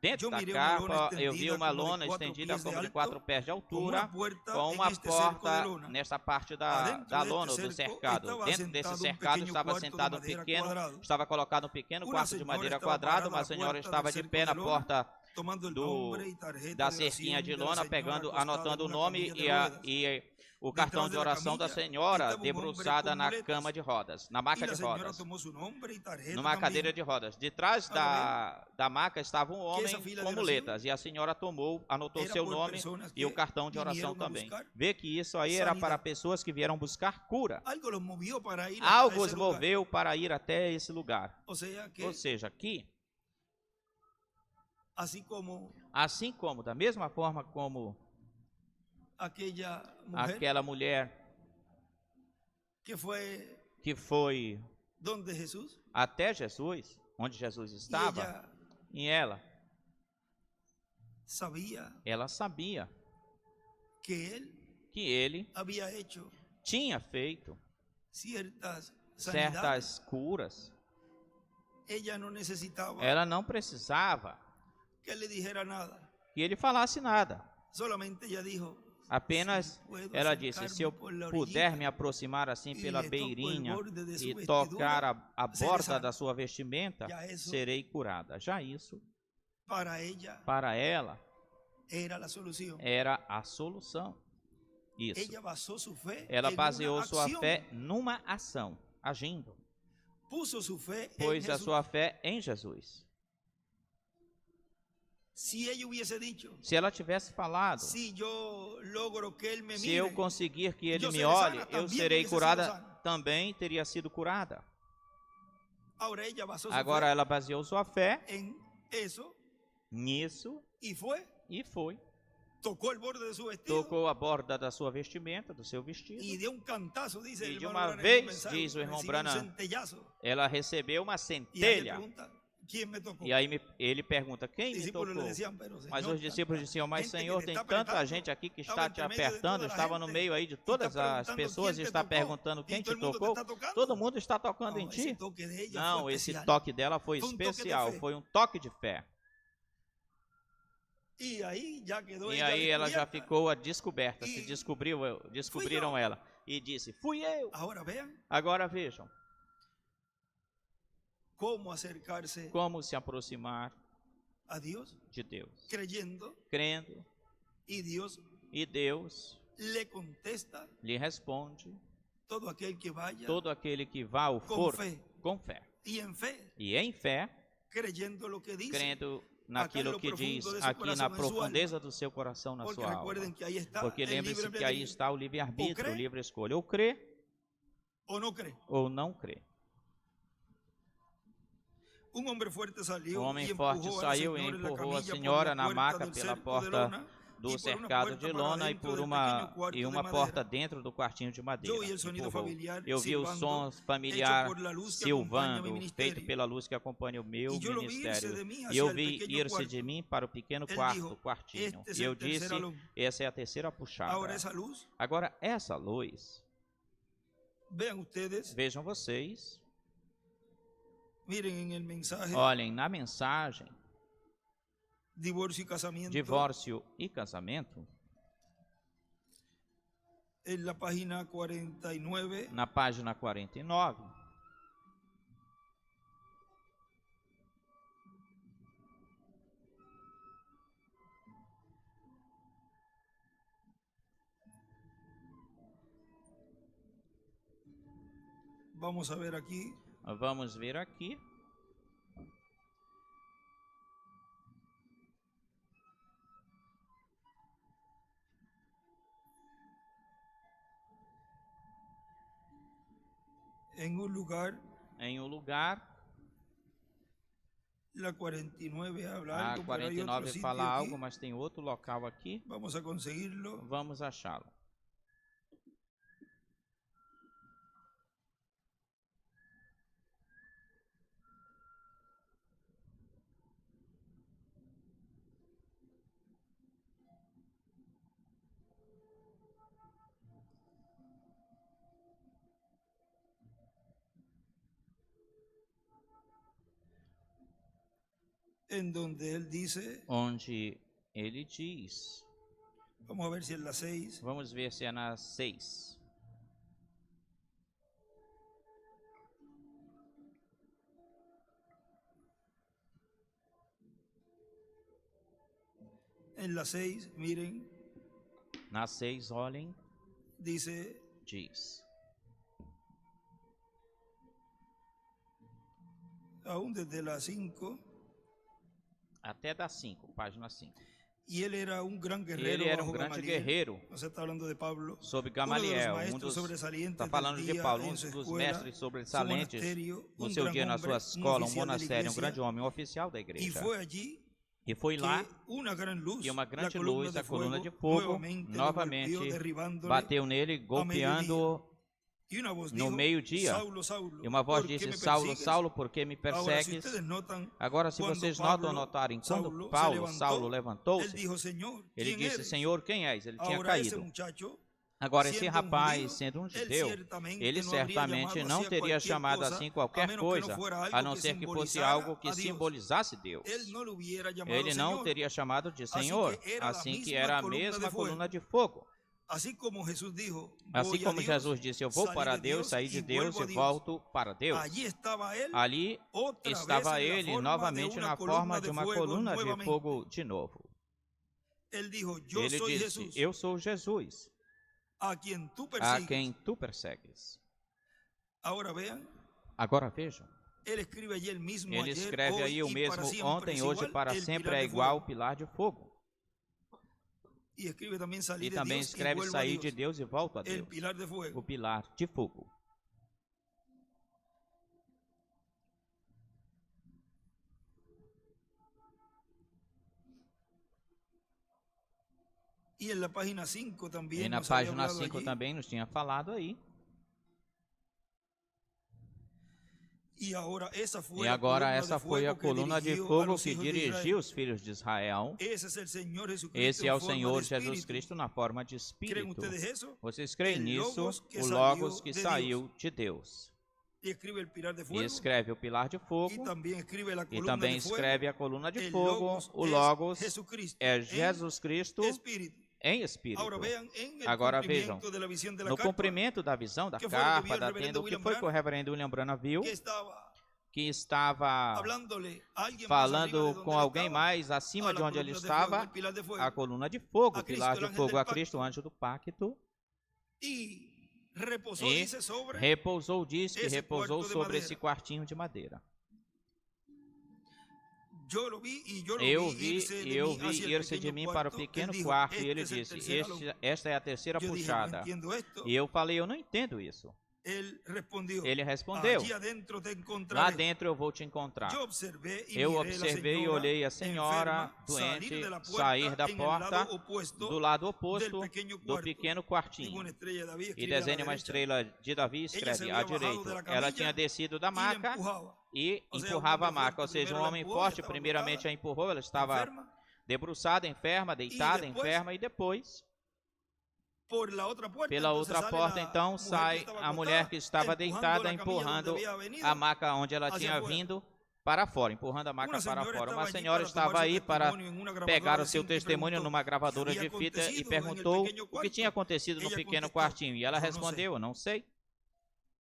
Dentro da carpa, eu vi uma lona estendida como de 4 pés de altura, com uma porta nesta parte da lona, do cercado. Dentro desse cercado estava sentado estava colocado um pequeno quarto de madeira quadrada. Uma senhora estava de pé na porta da cerquinha de lona, anotando o nome e o cartão de oração da senhora debruçada na cama de rodas, na maca de rodas, numa cadeira de rodas. De trás da maca estava um homem com muletas e a senhora anotou seu nome e o cartão de oração também. Vê que isso aí era para pessoas que vieram buscar cura. Algo os moveu para ir até esse lugar. Ou seja, aqui, assim como, da mesma forma como aquela mulher que foi até Jesus, onde Jesus estava, e ela sabia que ele tinha feito certas curas. Ela não precisava que ele falasse nada. Apenas ela disse, se eu puder me aproximar assim pela beirinha e tocar a borda da sua vestimenta, serei curada. Já isso, para ela, era a solução. Isso. ella basó su fe Ela en baseou una sua acción. fé numa ação, agindo. Puso su fe Pôs en a Jesús. sua fé em Jesus. Si ella hubiese dicho, Se ela tivesse falado, si yo logro que él me se eu mire, conseguir que ele yo me seré olhe, sana, eu también serei hubiese sido curada, sana. também teria sido curada. ahora ella basó su Agora fe ela baseou sua fé en eso nisso y fue, e foi. tocó el borde de su vestido Tocou a borda da sua vestimenta, do seu vestido. y de un cantazo, dice Y el de hermano uma Branham en vez, un mensaje, diz o irmão recibió Branham, un centellazo. Ela recebeu uma Y ella centelha. pregunta, ¿quién me tocó? E aí ele pergunta, quem Los me discípulos tocou? le decían, pero Mas Señor, os discípulos diziam, mas gente que Senhor, te tem está tanta apretando, gente aqui que estava está te entre medio de apertando, toda a estava no gente, meio aí de está todas as perguntando pessoas quién e te está tocó, perguntando y quem todo te el mundo te tocou. está tocando. Todo mundo está tocando em No, esse ti. toque de ella Não, fue esse especial. toque dela foi Foi um toque de especial, fé. foi um toque de fé. Y ahí ya quedó E ella aí ela já descubierta. ficou a descoberta, E se descobriram ela. E disse, fui eu. Ahora vean Agora vejam, cómo acercarse como se aproximar a Dios de Deus. creyendo Crendo, y Dios e Deus le contesta lhe responde, todo aquel que vaya todo aquele que vá ou con for, fe com fé. y en fe, E em fé, creyendo lo que dice. crendo naquilo no que profundo diz de seu aqui na coração, em sua profundeza do seu coração, na Porque sua alma. recuerden que ahí está Porque el lembre-se libre que aí albedrío. está o livre-arbítrio, crê o livre escolha. Ou crê ¿O no cree? ou não crê. Un hombre fuerte salió O homem y forte empujó a la saiu e señora en la empurrou a camilla por senhora la na puerta maca del pela cerco de porta lona do y por una cercado puerta de para lona e dentro por del uma pequeño cuarto e de uma madera. porta dentro do quartinho de madeira. Yo oí el sonido Empurrou. familiar Eu vi o silbando, som hecho familiar por la luz que acompaña mi silvando, ministerio. feito pela luz que acompanha o meu E eu lo vi irse ministério. de mim E hacia eu el vi pequeno ir-se quarto. de mim para o pequeno Ele quarto, dijo, quartinho. "Este es E eu el tercer disse, alum." essa é a terceira puxada. Ahora esa luz, Agora, essa luz, vean ustedes, vejam vocês, miren en el mensaje olhem na mensagem divorcio y casamiento, divórcio e casamento, en la página 49, na página 49, vamos a ver aquí, vamos ver aqui, en un lugar, em um lugar, la 49 habla a algo, pero hay otro 49 sitio fala aquí. algo, mas tem outro local aqui, Vamos a conseguirlo. vamos achá-lo. En donde él dice, Onde ele diz, vamos a ver si es la 6, vamos ver se é na 6. en la 6, miren, Na 6, olhem, dice, diz. aún desde la 5, Até da 5, página 5. y él era un gran guerrero. Ele era um bajo grande Gamaliel. guerreiro No se está hablando de Pablo. sobre Uno de los Gamaliel, maestros sobresalientes está falando del de día Paulo, en um su dos escuela, mestres su sobressalentes monasterio, no un seu gran dia na hombre, sua un escola, um oficial de la monastério, um iglesia, grande homem, um oficial da y igreja. fue allí E foi que lá una gran luz, que uma la grande columna luz, de a coluna de fuego, fogo, nuevamente lo novamente golpeó, derribándole, bateu nele, golpeando y una voz no dijo, meio-dia. Saulo, Saulo, E uma voz ¿por qué disse, me Saulo, persigues? Saulo, por que me Ahora, si persegues? ustedes notan, Agora, se quando vocês Pablo, notarem, quando Saulo se Paulo, levantou, Saulo él levantou-se, dijo, Señor, ele ¿quién disse, eres? Senhor, quem és? Ele tinha Ahora esse caído. muchacho, Agora, esse sendo rapaz, judeu, sendo um ele judeu, certamente ele não haveria certamente chamado não assim a teria qualquer chamado coisa, assim a qualquer menos que não coisa, fora algo a não que ser que fosse simbolizara algo que a Deus. simbolizasse Deus. Ele não lhe hubiera chamado Ele não Senhor. teria chamado de Assim Senhor, que era a assim que mesma era a coluna de mesma fogo. coluna de fogo. Assim como Jesus dijo, Assim voy a como Deus, Jesus disse, eu vou saí para de Deus, saí de e Deus vuelvo a e Deus. volto para Deus. Allí estava ele, Ali outra estava vez en la ele forma novamente de uma na coluna forma de uma fuego coluna de nuevamente. fogo de novo. Ele dijo, yo Ele soy disse, Jesús, eu sou Jesus, a quien tú a persigues. quem tu persegues. Ahora vean, Agora vejam, él escribe allí el mismo ele ayer, escreve hoy aí o y mesmo para siempre ontem, es hoje, igual, para el sempre pilar é de igual, fuego. pilar de fogo. Y escribe también E salir de também Dios y escreve vuelvo a sair de Dios. Deus e volto a El Deus. pilar de O fuego. pilar de fogo. Y en la página 5 E también na nos había página hablado 5 allí. também nos tinha falado aí. Y ahora essa foi E a agora coluna essa de foi a fuego que coluna de dirigiu a fogo los que hijos de dirigiu Israel. os filhos de Israel. Esse é o Senhor Jesucristo Esse é em o forma Senhor de Jesus espírito. Cristo na forma de Creem espírito. ustedes eso? Vocês creem El nisso? Logos que O saiu Logos que de saiu de Deus. E escribe el pilar de E fuego. escreve o pilar de E fogo. também escribe a E coluna também de fuego. escreve a coluna de El fogo. Logos O es Logos Jesucristo é em Jesus Cristo espírito. em espírito. Agora vean en el Agora vejam, cumprimento de la visión de la no carta, cumprimento da visão da que foi o que carta, viu o da reverendo tenda, o que William foi que o Branham, reverendo William Branham viu, que que estava hablándole a alguien más arriba de falando donde com él alguém estaba, mais acima a de la onde ele columna de fuego, estava, el pilar de fuego, a coluna de fogo, a o pilar Cristo, de el ángel fogo, del a Cristo, o anjo do pacto, y reposó, e dice, sobre repousou, diz que esse repousou quarto de sobre madeira. esse quartinho de madeira. Yo lo vi y yo lo Eu vi vi irse de e eu mí hacia vi el ir-se de pequeño mim cuarto. para o Él pequeno dijo, quarto e ele "Este es el disse, tercer alumno". esta é a terceira Yo dije, no puxada. entiendo esto. E eu falei, eu não entendo isso. Él respondió, Ele respondeu, allí adentro te lá encontraré. dentro eu vou te encontrar. Eu observei e Eu mirei observei e a olhei a senhora enferma doente sair da porta do lado oposto do pequeno quartinho. E desenha uma estrela de Davi e escreve à direita. Ela tinha descido da maca e empurrava a maca. Ou seja, um homem forte primeiramente a empurrou. Ela estava debruçada, enferma, deitada, enferma. E depois, pela outra porta, então, sai a mulher que estava deitada empurrando a maca onde ela tinha vindo para fora, empurrando a maca para fora. Uma senhora estava aí para pegar o seu testemunho numa gravadora de fita e perguntou o que tinha acontecido no pequeno quartinho. E ela respondeu, eu não sei.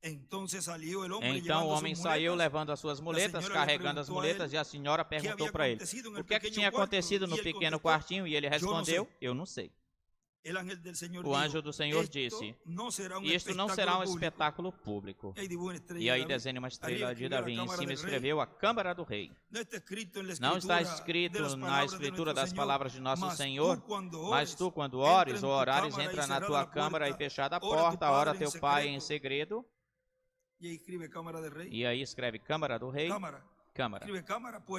Então o homem saiu levando as suas muletas, carregando as muletas, e a senhora perguntou para ele o que é que tinha acontecido no pequeno quartinho, e ele respondeu, eu não sei. O anjo do Senhor disse, isto não será um espetáculo público. E aí desenha uma estrela de Davi. Em cima escreveu a Câmara do Rei. Não está escrito na escritura das palavras de nosso Senhor, mas tu, quando ores ou orares, entra na tua câmara e fechada a porta, ora teu pai em segredo. E aí escreve Câmara do Rei. Câmara.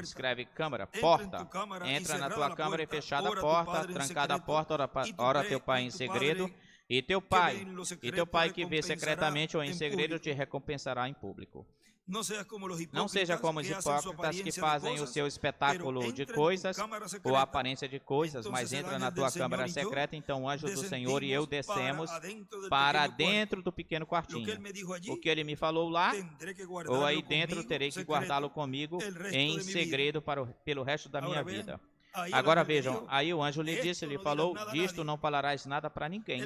Escreve câmara, porta. Entra na tua câmara e fechada a porta, trancada a porta, ora teu pai em segredo, e teu pai que vê secretamente ou em segredo te recompensará em público. Não seja como os hipócritas que fazem o seu espetáculo de coisas ou a aparência de coisas, mas entra na tua câmara secreta, então o anjo do Senhor e eu descemos para dentro do pequeno quartinho. O que ele me falou lá, ou aí dentro terei que guardá-lo comigo em segredo pelo resto da minha vida. Agora vejam, aí o anjo lhe disse, lhe falou, disto não falarás nada para ninguém.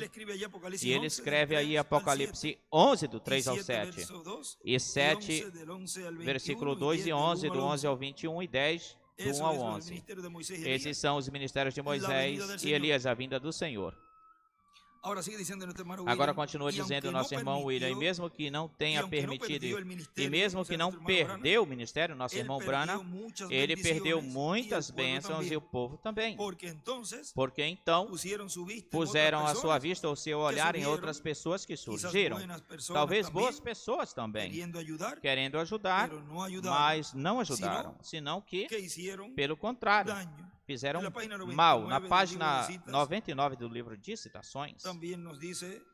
E ele escreve aí Apocalipse 11, do 3 ao 7, e 7, versículo 2 e 11, do 11 ao 21 e 10, do 1 ao 11. Esses são os ministérios de Moisés e Elias, a vinda do Senhor. Agora continua dizendo o nosso irmão William, e mesmo que não tenha permitido, e mesmo que não perdeu o ministério, nosso irmão Branham, ele perdeu muitas bênçãos e o povo também. Porque então puseram a sua vista, o seu olhar em outras pessoas que surgiram. Talvez boas pessoas também, querendo ajudar, mas não ajudaram, senão que, pelo contrário, fizeram mal. Na página 99 do livro de citações,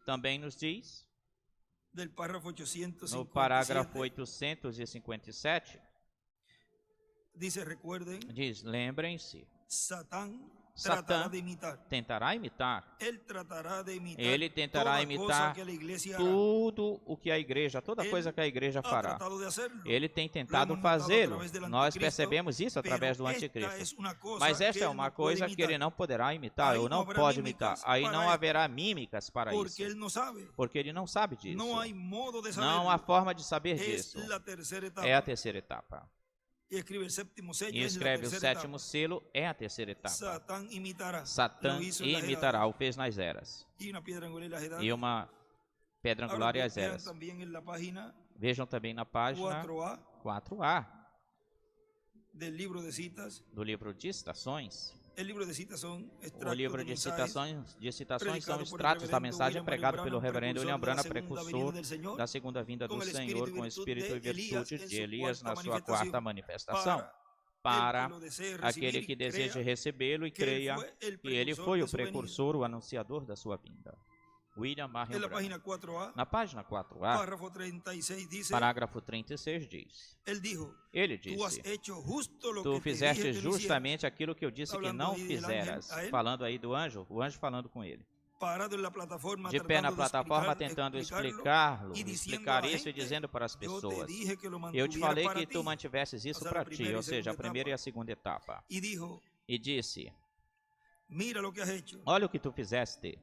também nos diz, no parágrafo 857, diz, lembrem-se, Satã tentará imitar. Ele tentará imitar tudo o que a igreja, toda coisa que a igreja fará. Ele tem tentado fazê-lo. Nós percebemos isso através do anticristo. Mas esta é uma coisa que ele não poderá imitar, ou não pode imitar. Aí não haverá mímicas para isso. Porque ele não sabe disso. Não há forma de saber disso. É a terceira etapa. Y escribe el séptimo sello, E es la escreve o tercera sétimo etapa. selo, é a terceira etapa. Satán imitará. Satã Lo hizo en las imitará, edades. o fez nas eras. Y una piedra angular en las edades. E uma pedra Ahora angular e as vean eras. también en la página Vejam também na página 4A 4A del libro de citas. do livro de Citações. El libro de citas son O extractos livro de de mensajes citações são predicado por el extratos da reverendo mensagem William pregada Branham, pelo reverendo William Branham, precursor precursor del Señor, da segunda vinda do com el Senhor, espírito com o e espírito e virtude Elías de em Elias sua na sua quarta quarta manifestação, para para aquele que deseja recebê-lo e creia que ele foi o precursor, o anunciador da sua vinda. William Marion En la Branham. página 4A, Na página 4A, párrafo 36 dice, parágrafo 36 diz: él dijo, Ele tú has disse: hecho justo lo Tu que te fizeste dije que no hicieras. justamente aquilo que eu disse que Falando não aí del fizeras. ángel a ele. Falando aí do anjo, o anjo falando com ele. Parado en la plataforma, De pé na tratando de plataforma, explicar- tentando explicarlo, explicá-lo, e dizendo explicar à isso e gente, dizendo para as yo te pessoas: dije que lo Eu te mantuvieras falei para que tu ti. mantivesses isso Ou seja, para a primeira ti, e ou seja, a segunda primeira e etapa. a segunda etapa. Y dijo, E disse: mira lo que has hecho. Olha o que tu fizeste.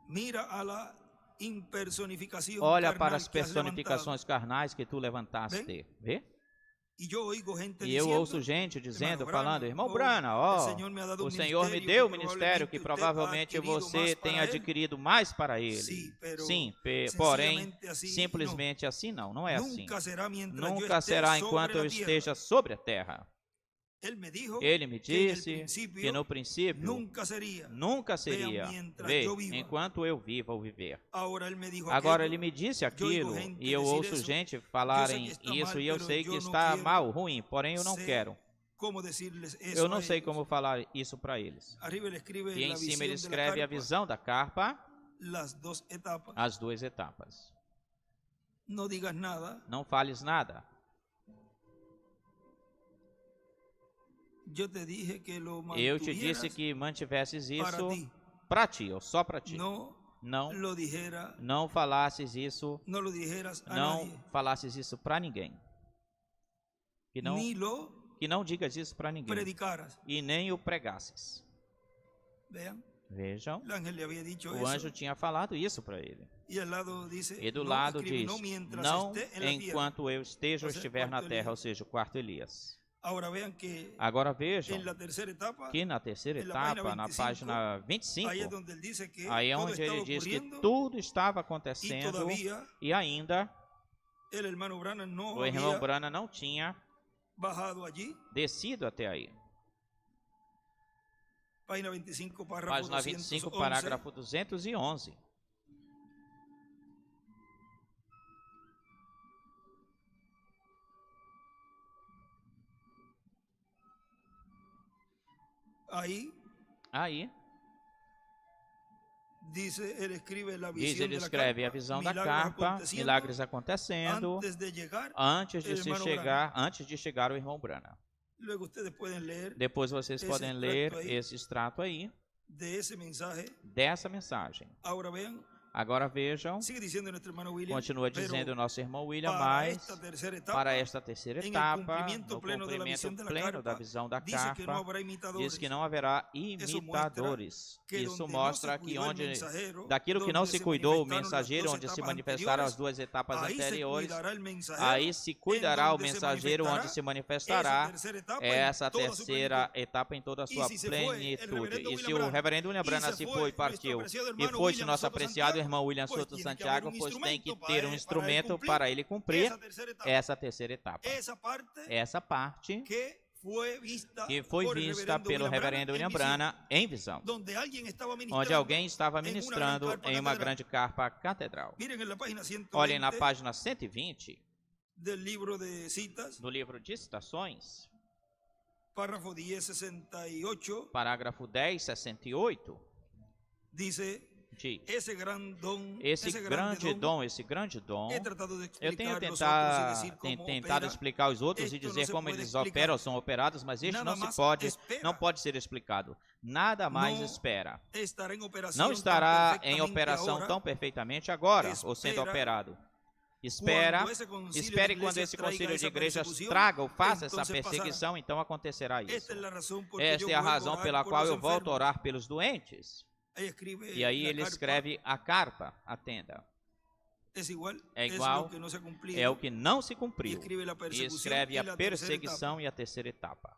Mira a la impersonificación Olha carnal para as que has personificações carnais que tu levantaste. Vê? levantado. Y yo oigo gente E eu diciendo, ouço gente dizendo, "Hermano falando: Branham, Irmão oh, Brana, ó, o Senhor me ha dado o um Senhor me ministério deu o que ministério que provavelmente você tem adquirido mais para ele. Sí, pero Sim, porém, sencillamente así simplesmente assim não é assim. Nunca será mientras yo Nunca esté será sobre enquanto la eu tierra. esteja sobre a terra. Él me dijo Ele me que en el disse principio que no princípio nunca sería. nunca seria mientras ver eu viva. enquanto eu viva ou viver. Ahora él me dijo Agora aquello. ele me disse oigo aquilo gente e eu dizer ouço isso. gente Eu sei falarem que está isso mal, e eu pero sei que eu não está quero mal, ruim, porém eu não ser quero. ¿Cómo decirles eso Eu não a sei ellos? como falar isso para eles. Arriba ele escribe E la em cima visión ele de la escreve a carpa, visão da carpa, las dos etapas. as duas etapas. No digas nada. Não fales nada. Yo te dije que lo Eu te disse mantuvieras que mantivesses para isso ti. para ti, ou só para ti. No Não, lo dijera, não falasses isso, no lo dijeras a não nadie. falasses isso para ninguém. Ni lo Que não digas isso para ninguém. predicaras. E nem o pregasses. Vean, Vejam, el ángel le había dicho o eso. anjo tinha falado isso para ele. Y al lado dice, E do no, lado escribe, diz: no mientras Não esté en la tierra. enquanto eu esteja ou Ou seja, estiver na quarto terra, Elias. ou seja, o quarto Elias. Ahora vean que Agora vejam en la tercera etapa, que na terceira en la página etapa, na 25, página 25, ahí es donde él dice que aí é todo onde estaba ele diz que ocurriendo tudo estava y acontecendo todavía e ainda el hermano Branham no o irmão había Branham não tinha bajado allí. descido até aí. Página 25, párrafo Página 25, 211. parágrafo 211. Ahí Aí, dice, él escribe la diz visión ele de la escreve a carpa, visão da milagros carpa, aconteciendo milagres acontecendo, antes de llegar. antes de el se hermano chegar, antes de chegar o irmão Branham. Luego ustedes pueden leer Depois vocês Esse podem extrato ler aí. esse extrato aí de ese mensaje. dessa mensagem. Ahora vean, Agora vejam, sigue diciendo nuestro hermano William, continua pero dizendo o nosso irmão William, para mas esta tercera etapa, para esta terceira em el etapa, cumprimento no pleno de la cumprimento visión de la pleno carpa, da visão da dice que no carpa, habrá imitadores. diz que não haverá Isso imitadores. que Isso donde mostra não se que cuidou onde el mensajero, daquilo que não donde se se cuidou o manifestaram mensageiro, las onde duas se etapas manifestaram as anteriores, duas etapas ahí se anteriores, cuidará el mensajero, aí se cuidará o donde se mensageiro, onde manifestará se manifestará esa tercera etapa essa en toda su terceira etapa em toda a E sua se se foi, el plenitude. reverendo E se William o Branham, reverendo William e Branham se se foi foi, nuestro partiu, apreciado e hermano foi-se William nosso Soto apreciado Santiago, irmão William pues Soto tiene que haber Santiago, un pois tem que instrumento ter um para instrumento cumplir para ele cumprir esa tercera etapa. essa terceira etapa. Esa parte Essa parte que foi por el vista pelo reverendo William en visión, Branham em visão, donde alguien estaba onde ministrando. alguém estava em uma ministrando grande carpa em uma catedral. grande carpa catedral. Miren en la página 120 Olhem na página 120 del libro de citas, do livro de Citações, párrafo 1068, parágrafo 1068, dice, diz: esse grande dom, esse grande dom, he tratado de eu tenho explicar los otros y decir tentado cómo opera. explicar os outros e Esto dizer não se como pode eles explicar. operam, são operados, mas este Nada não se mais pode, espera. não pode ser explicado. Nada mais Não espera. Estará em operação Não tão estará em perfeitamente operação agora. tão perfeitamente agora, ou sendo Espera operado. Espera, Quando esse concílio espere de quando igrejas esse traiga concílio de essa igrejas persecução, traga ou faça essa então se perseguição, então acontecerá isso. Esta é a razão porque Esta eu é a vuelvo razão orar pela por qual los eu volto a enfermos. orar pelos doentes. Aí escreve E aí na ele carpa, escreve a carpa, a tenda. é igual, é o que não se cumpriu. E escreve a perseguição e a terceira etapa.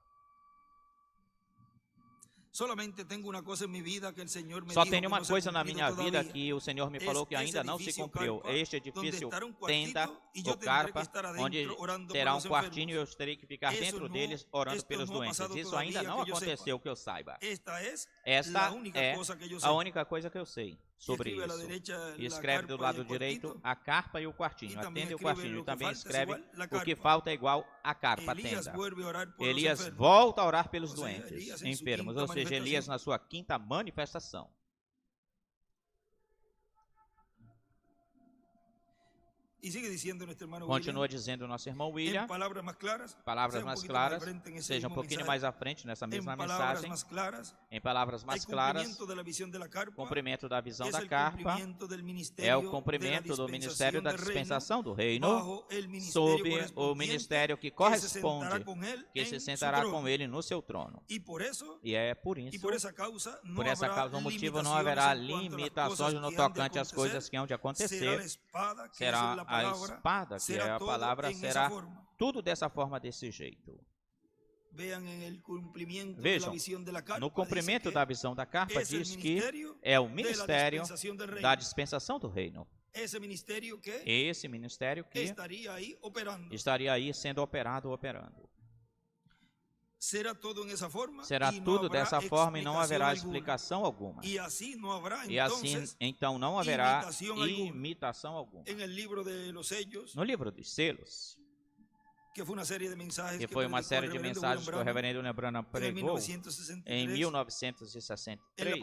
Só tenho uma coisa na minha vida que o Senhor me falou que ainda não se cumpriu. Este edifício tenda ou carpa, onde terá um quartinho e eu terei que ficar dentro deles orando pelos doentes. Isso ainda não aconteceu, que eu saiba. Esta é a única coisa que eu sei sobre isso. E escreve do lado direito a carpa e o quartinho. A tenda e o quartinho. Também escreve o que falta é igual a carpa, a tenda. Elias volta a orar pelos doentes, enfermos, ou seja, Elias na sua quinta manifestação. Continua dizendo o nosso irmão William, palavras mais claras, seja um pouquinho mais à frente nessa mesma mensagem, em palavras mais claras, cumprimento da visão da carpa é o cumprimento do ministério da dispensação do reino, sob o ministério que corresponde, que se sentará com ele no seu trono. E é por isso, por essa causa, o motivo não haverá limitações no tocante às coisas que hão de acontecer, será a espada, que é a palavra, será tudo dessa forma, desse jeito. Vejam, no cumprimento da visão da carpa diz que é o ministério da dispensação do reino. Esse ministério que estaria aí sendo operando. Será tudo dessa forma e não haverá explicação alguma. E assim, então, não haverá imitação alguma. No livro dos selos, que foi uma série de mensagens que o reverendo Branham pregou em 1963,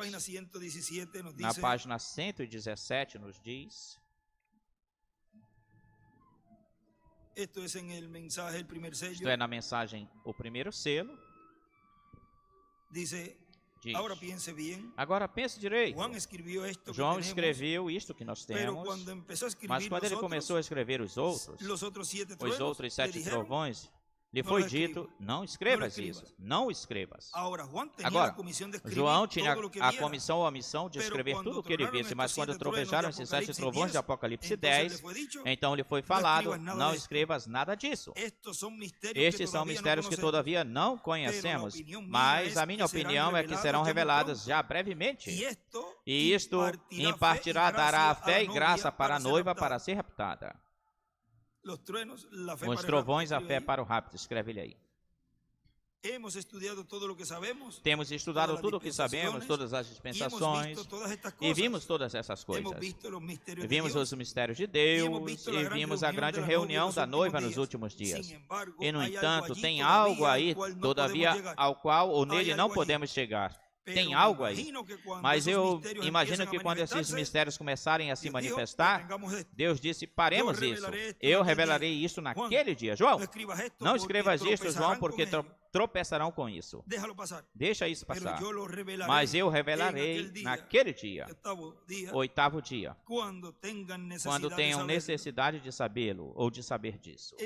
na página 117 nos diz... Isto é na mensagem, o primeiro selo. Diz, agora pense direito. João escreveu isto que nós temos, mas quando ele começou a escrever os outros 7 trovões, lhe foi dito, não escrevas isso, não escrevas. Agora, João tinha a comissão ou a missão de escrever tudo o que ele visse, mas quando trovejaram esses 7 trovões de Apocalipse 10, então lhe foi falado, não escrevis nada disso. Estes são mistérios que todavia não conhecemos, mas a minha opinião é que serão revelados já brevemente. E isto impartirá, dará a fé e graça para a noiva para ser raptada. Os trovões, a fé para o rapto. Escreve ele aí. Temos estudado tudo o que sabemos, todas as dispensações, e vimos todas essas coisas. Vimos os mistérios de Deus, e vimos a grande reunião da noiva nos últimos dias. E, no entanto, tem algo aí, todavia, ao qual ou nele não podemos chegar. Tem algo aí, mas eu imagino que quando esses mistérios começarem a se manifestar, Deus disse, paremos isso, eu revelarei isso naquele dia. João, não escrevas isto, João, porque tropeçarão com isso. Deixa isso passar, mas eu revelarei naquele dia, 8º dia, quando tenham necessidade de sabê-lo ou de saber disso.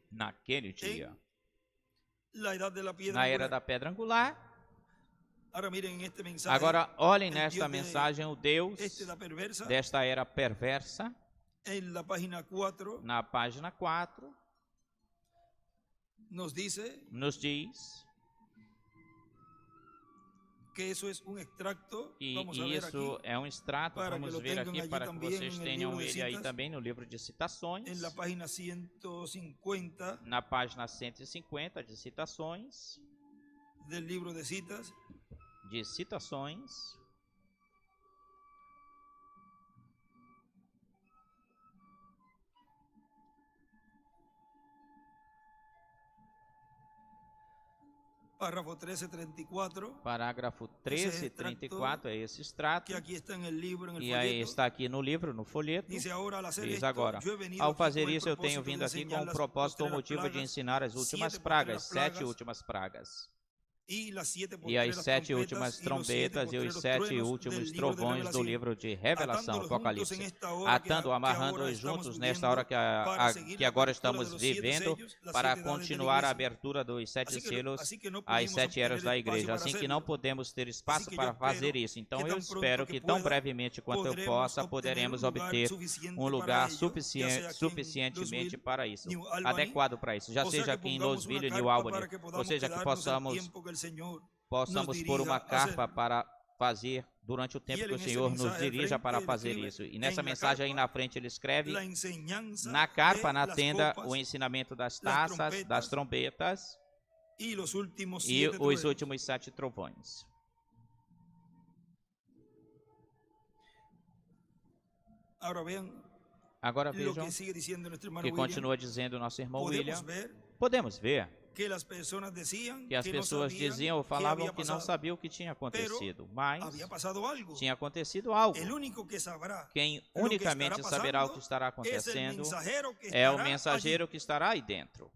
Naquele dia, na era da pedra angular. Agora, olhem nesta mensagem o Deus desta era perversa, na página 4, nos diz que isso é um extrato, vamos ver aqui para que vocês tenham ele aí também no livro de citações, na página 150 de citações, do livro de citações, parágrafo 1334 é esse extrato, e aí está aqui no livro, no folheto. Diz agora, ao fazer isso eu tenho vindo aqui com o propósito ou motivo de ensinar as últimas pragas, 7 últimas pragas. E as 7 últimas trombetas e os 7 últimos trovões do livro de Revelação, Apocalipse, atando, amarrando-os juntos nesta hora que agora estamos vivendo, para continuar a abertura dos 7 selos às 7 eras da igreja, assim que não podemos ter espaço para fazer isso. Então eu espero que tão brevemente quanto eu possa, poderemos obter um lugar suficientemente para isso, adequado para isso, já seja aqui em Louisville, New Albany, ou seja, que possamos pôr uma carpa para fazer durante o tempo que o Senhor nos dirija para fazer isso. E nessa mensagem aí na frente ele escreve, na carpa, na tenda, o ensinamento das taças, das trombetas e os últimos 7 trovões. Agora vejam o que continua dizendo o nosso irmão William. Podemos ver que as pessoas diziam ou falavam que não sabiam o que tinha acontecido, mas tinha acontecido algo. Quem unicamente saberá o que estará acontecendo é o mensageiro que estará aí dentro.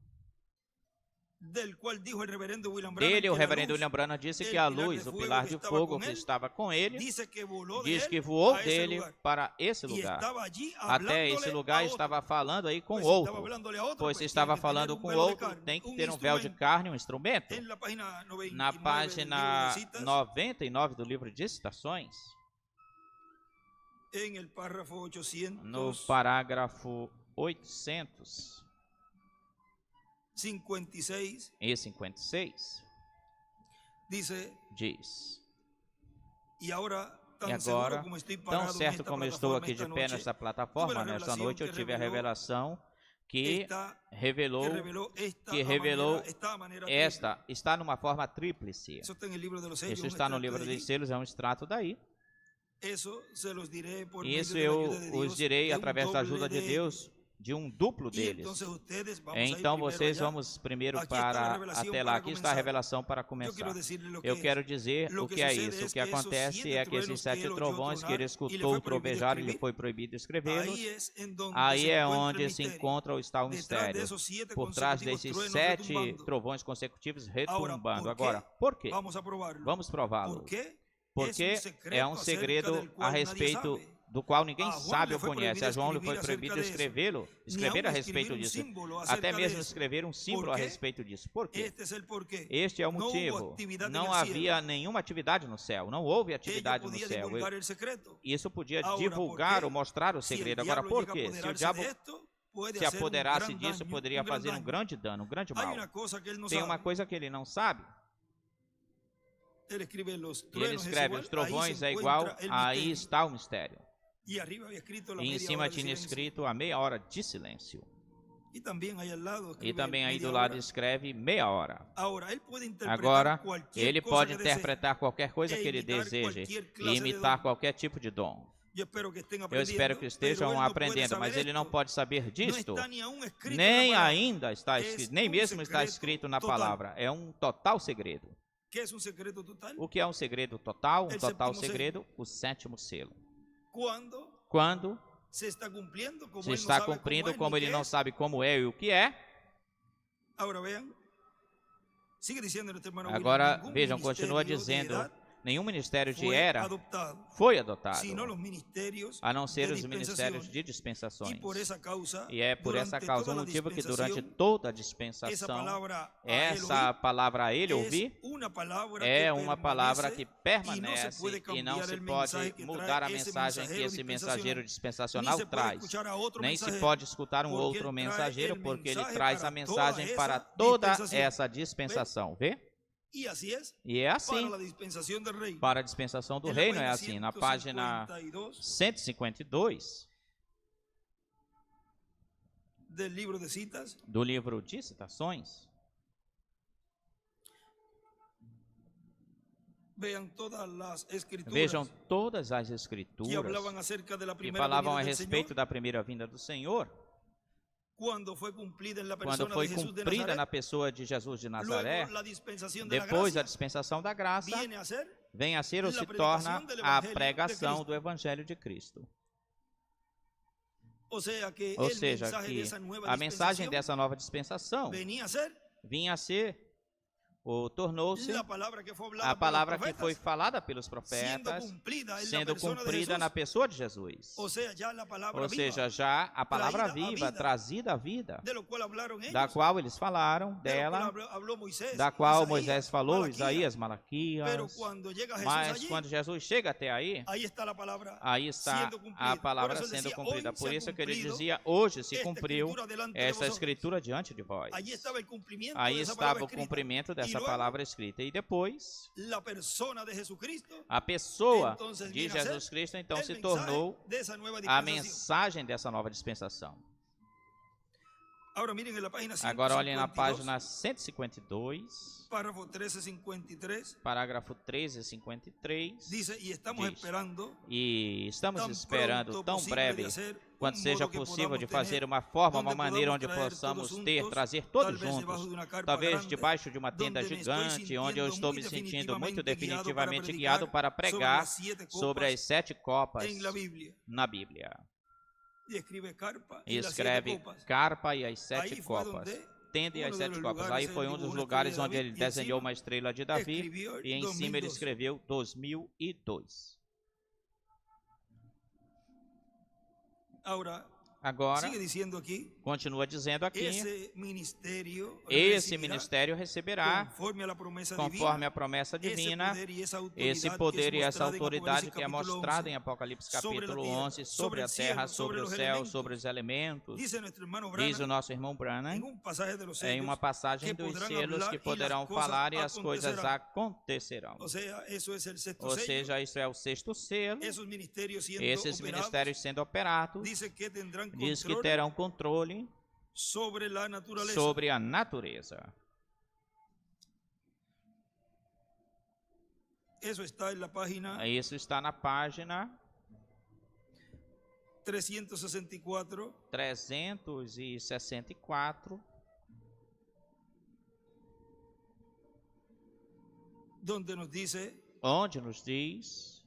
Dele, o reverendo William Branham disse que a luz, o pilar de fogo que estava com ele, diz que voou dele para esse lugar. Até esse lugar estava falando aí com outro. Pois se estava falando com outro, tem que ter um véu de carne, um instrumento. Na página 99 do livro de Citações, no parágrafo 800 e 56, diz: E agora, tão certo como eu estou aqui de pé nessa plataforma, nesta noite, eu tive a revelação que revelou esta, está numa forma tríplice. Isso está no livro dos selos, é um extrato daí. Isso eu os direi através da ajuda de Deus, de um duplo deles. Então vocês vamos primeiro para até lá. Aqui está a revelação para começar. Eu quero dizer o que é isso. O que acontece é que esses 7 trovões que ele escutou trovejar e lhe foi proibido escrevê-los, aí é onde se encontra ou está o mistério, por trás desses 7 trovões consecutivos retumbando. Agora, por quê? Vamos prová-lo. Porque é um segredo a respeito do qual ninguém sabe ou conhece. A João lhe foi proibido escrever a respeito disso, até mesmo escrever um símbolo a respeito disso. Por quê? Este é o motivo. Não havia nenhuma atividade no céu, não houve atividade no céu. Isso podia divulgar ou mostrar o segredo. Agora, por quê? Se o diabo se apoderasse disso, poderia fazer um grande dano, um grande mal. Tem uma coisa que ele não sabe. Ele escreve os trovões é igual, aí está o mistério. E em cima tinha escrito a meia hora de silêncio. E também aí do lado escreve meia hora. Agora, ele pode interpretar qualquer coisa que ele deseje e imitar qualquer tipo de dom. Eu espero que estejam aprendendo, mas ele não pode saber disto. Nem ainda está escrito, nem mesmo está escrito na palavra. É um total segredo. O que é um segredo total? Um total segredo? O 7º selo. Quando se está cumprindo como ele não sabe como é e o que é. Agora, vejam, continua dizendo, nenhum ministério de era foi adotado, a não ser os ministérios de dispensações. E é por essa causa, o motivo que durante toda a dispensação, essa palavra a ele ouvir, é uma palavra que permanece e não se pode mudar a mensagem que esse mensageiro dispensacional traz. Nem se pode escutar um outro mensageiro, porque ele traz a mensagem para toda essa dispensação. Vê? E é assim, para a dispensação do reino é assim, na página 152 do livro de Citações, vejam todas as escrituras que falavam a respeito da primeira vinda do Senhor, quando foi cumprida na pessoa de Jesus de Nazaré. Depois a dispensação da graça vem a ser ou se torna a pregação do Evangelho de Cristo. Ou seja, que a mensagem dessa nova dispensação vinha a ser tornou-se la palabra que fue hablada a por los palavra que profetas, foi falada pelos siendo profetas, cumplida en la sendo persona de cumprida Jesús. na pessoa de Jesus. O sea, ya la palabra Ou seja, viva, já a palavra traída à viva, vida, trazida à vida, de lo cual hablaron da ellos, qual eles falaram, de lo cual dela, habló Moisés, da qual Isaías, Moisés falou, Malaquías. Isaías, Pero Malaquias. cuando llega Jesús Mas allí, quando Jesus chega até aí, ahí está la palabra aí está siendo cumplida. a palavra Por eso él sendo decía, cumprida. hoy se Por ha isso que ele cumplido dizia, hoje se esta cumpriu escritura delante de esta vosotros. escritura diante de vós. Ahí estaba el cumplimiento Aí de esa estava palabra o escrita. cumprimento Y dessa luego, palavra escrita. E depois, la persona de Jesucristo, a pessoa entonces de viene a ser Jesus Cristo então el se mensaje tornou de esa nueva a dispensación. mensagem dessa nova dispensação. Ahora miren en la página Agora olhem na 152, página 152, párrafo 1353, parágrafo 1353, dice, y estamos diz, esperando e estamos tan esperando pronto tão posible breve de hacer quanto un seja modo que possível de podamos fazer tener, uma forma, uma donde maneira podamos onde traer possamos todos ter, juntos, trazer todos talvez debajo juntos, de una carpa talvez grande, debaixo de uma tenda donde me estoy gigante, onde eu sintiendo estou muy me sentindo muito definitivamente definitivamente guiado para pregar sobre as 7 copas en la Biblia. na Bíblia. Y escribe carpa E y las 7 escreve copas. carpa e as 7 Aí foi copas. donde Tenda e as uno 7 de los copas. lugares Aí él foi um dibujó dos una lugares estrella de onde ele David y desenhou encima uma estrela de Davi escribió e em cima ele 2002. escreveu 2002. Ahora, Agora, sigue diciendo aquí, continua dizendo aqui, esse ministério receberá, conforme a la promessa conforme a promessa divina, esse poder e essa autoridade que é mostrada em Apocalipse capítulo 11, sobre a terra, sobre o céu, sobre os elementos. Diz o nosso irmão Branham, em uma passagem dos selos que poderão falar e as coisas acontecerão. Ou seja, isso é o sexto selo. Esses ministérios sendo operados, diz que terão controle sobre a natureza. Isso está na página 364, onde nos diz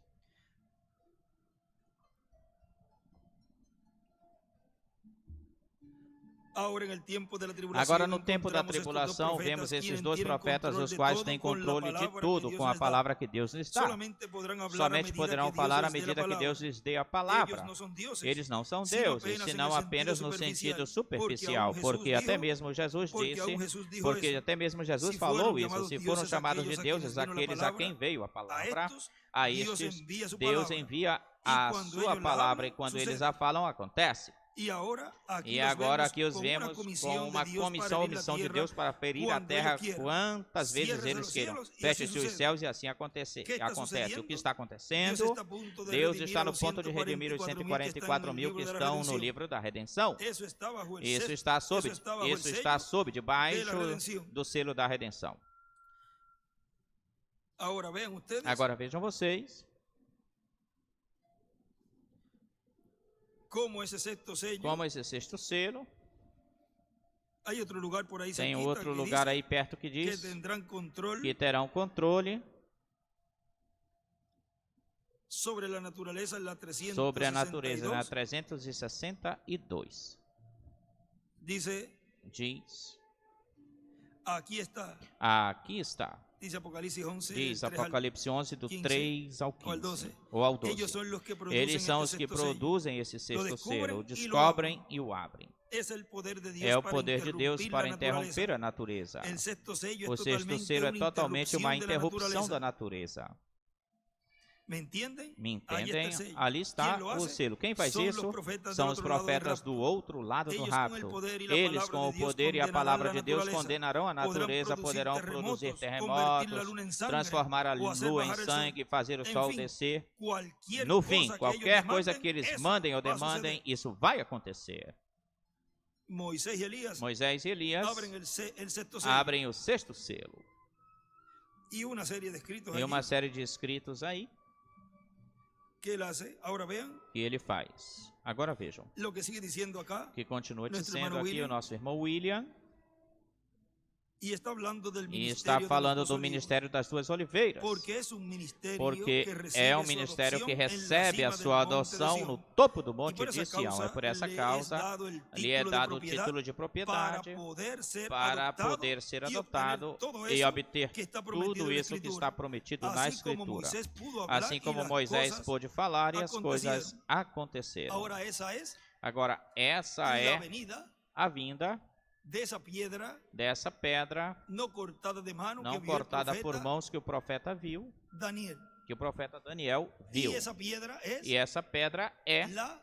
agora no tempo da tribulação vemos esses dois profetas, os quais têm controle de tudo com a palavra que Deus lhes dá. Somente poderão falar à medida que Deus lhes dê a palavra. Eles não são deuses, senão apenas no sentido superficial, porque até mesmo Jesus disse, porque até mesmo Jesus falou isso, se foram chamados de deuses aqueles a quem veio a palavra, a estes Deus envia a sua palavra e quando eles a falam acontece. E agora aqui os vemos com uma comissão ou missão de Deus para ferir a terra quantas vezes eles queiram. Feche-se os céus e assim acontece. O que está acontecendo? Deus está no ponto de redimir os 144 mil que estão no livro da redenção. Isso está sob debaixo do selo da redenção. Agora vejam vocês como esse sexto selo. Tem outro lugar aí perto que diz que terão controle sobre a natureza na 362. Diz, aqui está. Diz Apocalipse 11, do 3 ao 15, ou ao 12. Eles são os que produzem esse sexto selo, o descobrem e o abrem. É o poder de Deus para interromper a natureza. O sexto selo é totalmente uma interrupção da natureza. Me entendem? Ali está o selo. Quem faz isso são os profetas do outro lado do rapto. Eles, com o poder e a palavra de Deus, condenarão a natureza, poderão produzir terremotos, transformar a lua em sangue, fazer o sol descer. No fim, qualquer coisa que eles mandem ou demandem, isso vai acontecer. Moisés e Elias abrem o sexto selo. E uma série de escritos aí que ele faz. Agora vejam que continua dizendo aqui o nosso irmão William. Y está hablando del E está ministerio de los falando dos do olivos, ministério das duas oliveiras. porque es un ministerio Porque que é recibe um su ministério que adopción en la recebe a cima sua del monte de adoção no Sión. topo do Y monte por de esa Sião. É causa por essa le es causa dado el lhe é título de dado o propiedad título de para propriedade poder ser para adoptado poder ser adotado todo e eso obter que está prometido tudo en la isso que Escritura. está prometido na Así como Escritura. Moisés pudo hablar Assim y como las Moisés cosas pôde falar e as coisas acontecieron. aconteceram. Ahora esa es Agora, essa la é venida a vinda de esa piedra dessa pedra no cortada de mano que não vio el cortada por profeta mãos que o profeta viu, Daniel. que o profeta Daniel Y viu. esa piedra es E essa pedra é la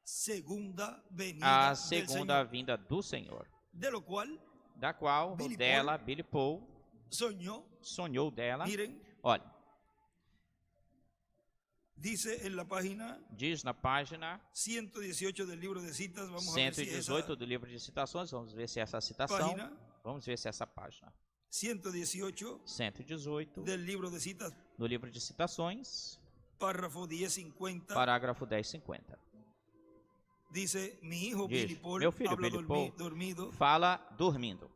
segunda venida a del segunda Señor, vinda do Senhor, de lo cual da qual Billy Billy Paul sonhou dela. miren, Olha, dice en la página diz na página 118 del libro de citas, vamos a ver si esa 118 do livro de citações, vamos ver se essa citação, página, vamos ver se essa página 118 118 del libro de citas, do livro de citações, párrafo 1050, parágrafo 1050. dice, mi hijo Diz, Billy Paul meu filho habla Billy Paul dormido, fala dormindo,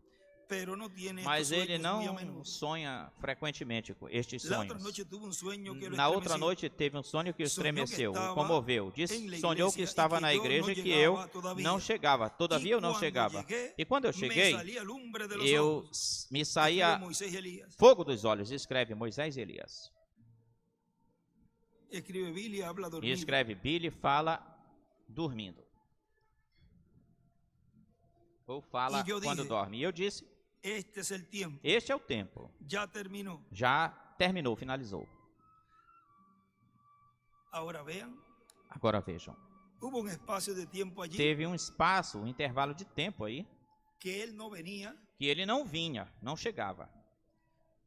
pero no tiene mas estos ele sueños muy a não menudo. sonha frequentemente com estes La otra sonhos. noche tuvo un sueño que lo Na outra estremeció. noite teve um sonho que o Sonhou que estremeceu, o estava comoveu. Sonhou que igreja estava e que na eu igreja não e que chegava eu todavia. não chegava. Todavia eu não quando chegava. cheguei, E quando eu cheguei, me salía lumbre de los eu ojos. me Escribe saía Moisés y Elías. fogo dos olhos. Escreve Moisés e Elias. Escribe Billy, habla E dormido. escreve Billy, fala dormindo. Ou fala E eu quando dije, dorme. E eu disse, Este es el tiempo. este é o tempo. Ya terminó. Já terminou, finalizou. Ahora vean, Agora vejam. hubo un espacio de tiempo allí Teve um espaço, um intervalo de tempo aí, que él no venía, que ele não vinha, não chegava.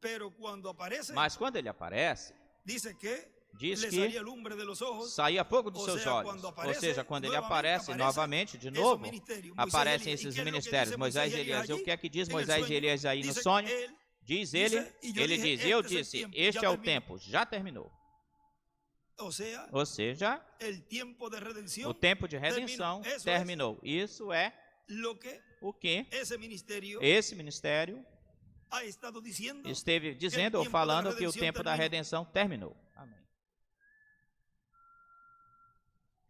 pero cuando aparece, Mas quando ele aparece, dice que diz le que salía lumbre de los ojos. saía fogo dos Ou seus seja, olhos. quando Ou aparece seja, quando ele novamente, aparece novamente, de esos novo, ministerios, Moisés y aparecem Elías. esses ¿Y qué es lo que ministérios, dice Moisés e Elias. E o que é que diz Moisés e Elias aí no Dice sonho? él, Diz dice, ele, e eu ele dije, diz, eu este es el disse, tiempo, este já é o terminou. tempo, já terminou. Ou seja, Ou seja, el tiempo de redención o tempo de redenção terminou. Eso terminou. Isso é lo que o que ese ministerio esse ministério ha estado diciendo. esteve dizendo ou tempo da falando que o redenção tempo da terminou. redenção terminou. Amém.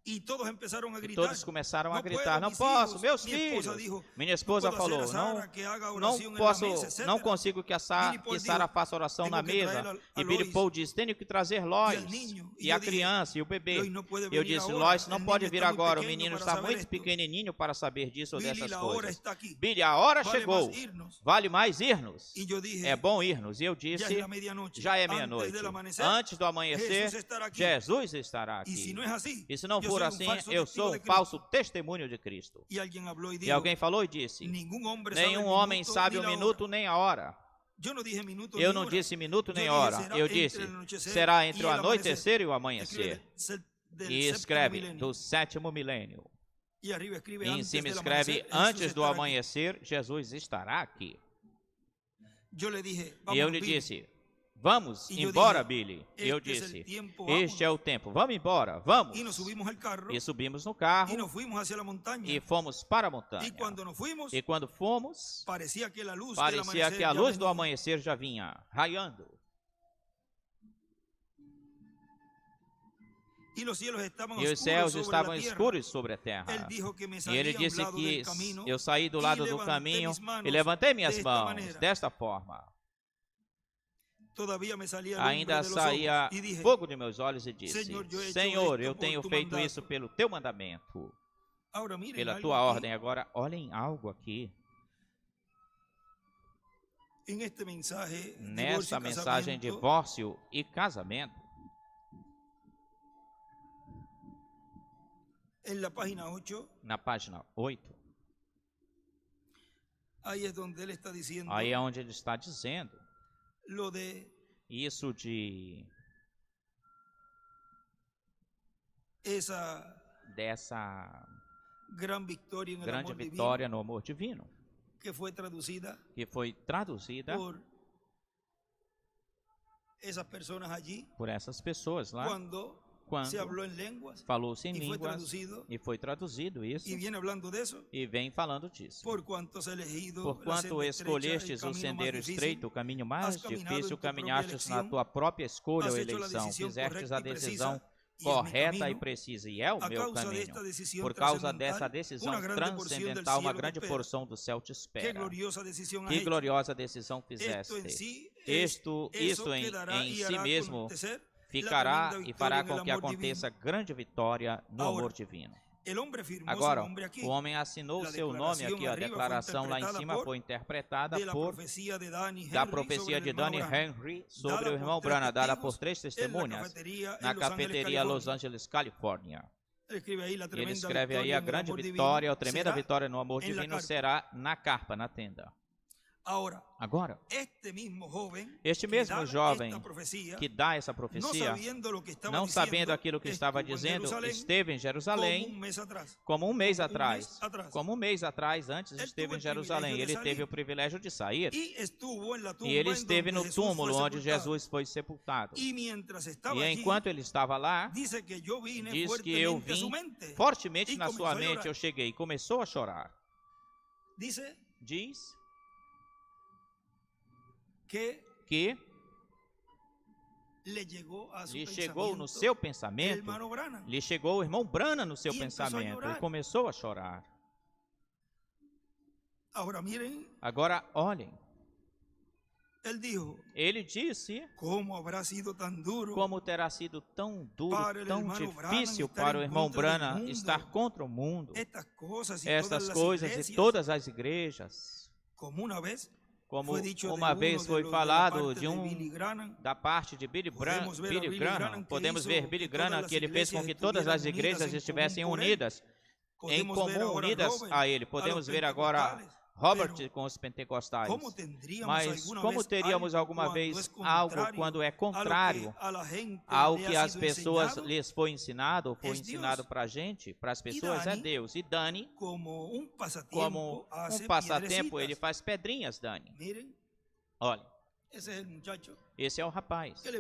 Y todos empezaron a E gritar. todos começaram a "No gritar, puedo, não mis posso, hijos". meus Mi esposa filhos. dijo, Minha esposa "No puedo falou, hacer a não, Sara que haga não oración en la posso, mesa, etcétera". não consigo que Billy Sara Paul faça oração dijo, na "Tengo que mesa. traer E a Billy Lois Paul disse, tenho que trazer Lois al niño". e Y a yo dije, criança e o bebê. "Lois no puede Eu venir disse, ahora, Lois el não niño pode está vir muy agora, o pequeño menino para está saber muito esto. pequenininho para saber disso ou Billy, dessas la hora coisas. está aquí. Billy, a hora Vale chegou, más irnos". vale mais irmos. Y yo dije, É bom irmos. E eu "Ya disse, es la medianoche. já é Antes meia-noite. del amanecer, Antes do amanhecer, Jesús estará aquí. Jesus estará Y si aqui. no es así, E se não yo for soy un assim, falso eu testigo sou de um Cristo". falso testemunho de Cristo. Y alguien habló y E dijo, alguém falou e disse, "Ningún hombre sabe nenhum el homem minuto sabe ni o la hora". minuto nem a hora. Yo no dije minuto Eu ni não hora. disse minuto Eu nem disse, hora. será Eu entre disse, o anoitecer será e entre o el anoitecer e o Escribe amanhecer. del E séptimo escreve milenio. do sétimo milênio. E arriba escribe E em antes cima del escreve, amanecer, antes Jesús do estará aquí. amanhecer, Jesus estará aqui. Yo le dije, E vamos, eu lhe Billy. disse, vamos E eu embora, dije, Billy. E eu este es el disse, tiempo, este é o tempo, vamos embora, vamos. Y nos subimos al carro E subimos no carro y nos fuimos hacia la montaña. e fomos para a montanha. Y cuando nos fuimos, E quando fomos, parecía que la luz del parecia amanecer que a ya luz do venía. amanhecer já vinha raiando. Y los cielos estaban E os oscuros céus sobre estavam la tierra. escuros sobre a terra. Él dijo que me E salí ele a un disse lado que del camino eu saí do lado do levantei caminho mis manos e levantei minhas desta mãos maneira. desta forma. Todavía me salía lumbre Ainda de los saía ojos. Y dije, fogo de meus olhos e disse, Senhor, eu he hecho Senhor, esto eu por tenho tu feito mandato. isso pelo teu mandamento, ahora miren pela algo tua aquí. ordem. Agora, olhem algo aqui. En este mensaje, Nessa divorcio y mensagem casamiento, divórcio e casamento, en la página 8, na página 8, ahí es donde él está diciendo aí é onde ele está dizendo lo de isso de dessa gran victoria en el grande amor vitória no amor divino, divino, que fue traducida que foi traduzida por esas personas allí por essas pessoas lá, cuando quando se habló en lenguas falou-se em y fue línguas traducido e foi traduzido isso, y viene hablando de eso. e vem falando disso. Por cuanto has elegido la Porquanto senda estrecha, el escolhestes o camino más sendeiro difícil, estreito, o caminho mais has caminado difícil, en tu propia caminhastes na elección, tua própria escolha ou has hecho la eleição, decisión fizestes a correcta y decisão precisa, y es mi correta e camino. precisa, e é o A meu causa caminho. desta decisão Por causa trascendental, dessa decisão uma grande porção del transcendental, uma cielo te grande espera. porção do céu te Que espera. gloriosa decisão has Que hecho. gloriosa decisão Esto fizeste. en sí Isto em quedará y si hará mesmo acontecer la ficará tremenda e fará victoria en com el que amor aconteça divino. grande vitória no Agora, amor divino. El hombre firmó Agora, su nombre aquí. o homem assinou o La seu nome aqui, ó, a declaración arriba declaração fue lá em interpretada cima por- foi interpretada de la por profecía de Danny da Henry profecia sobre el de hermano Danny Branham, Henry sobre dada o irmão por Branham, tres dada testigos por três en la testemunhas cafetería na en Los Ángeles, cafeteria Los California. Angeles, Califórnia. Ele escreve aí a Ele tremenda escreve aí vitória a en el grande amor vitória, divino a tremenda será vitória no amor en la divino carpa. será na carpa, na tenda. Agora, este mesmo jovem esta profecia, que dá essa não profecia, sabendo lo que estava não dizendo, sabendo aquilo que estava estuvo en dizendo, Jerusalém esteve em Jerusalém como um mês atrás. como um mês atrás, antes Ele esteve tuvo em o Jerusalém. privilégio de Ele teve sair. o privilégio de sair. E E ele esteve no túmulo onde Jesus foi sepultado. E enquanto ele estava lá, diz que eu vim fortemente na sua mente, eu cheguei e começou a chorar. Diz que lhe chegou no seu pensamento, lhe chegou o irmão Branham no seu pensamento, e começou a chorar. Agora, olhem, ele disse como terá sido tão duro, tão difícil para o irmão Branham estar contra o mundo, estas coisas e todas as igrejas. Como uma vez foi falado da parte de Billy Graham, podemos ver Billy Graham que ele fez com que todas as igrejas estivessem unidas, em comum, unidas a ele. Podemos ver agora Robert com os pentecostais. Mas como teríamos alguma vez algo quando é contrário ao que as pessoas lhes foi ensinado para a gente, para as pessoas é Deus. E Danny, como um passatempo, ele faz pedrinhas, Danny. Olha, esse é o rapaz que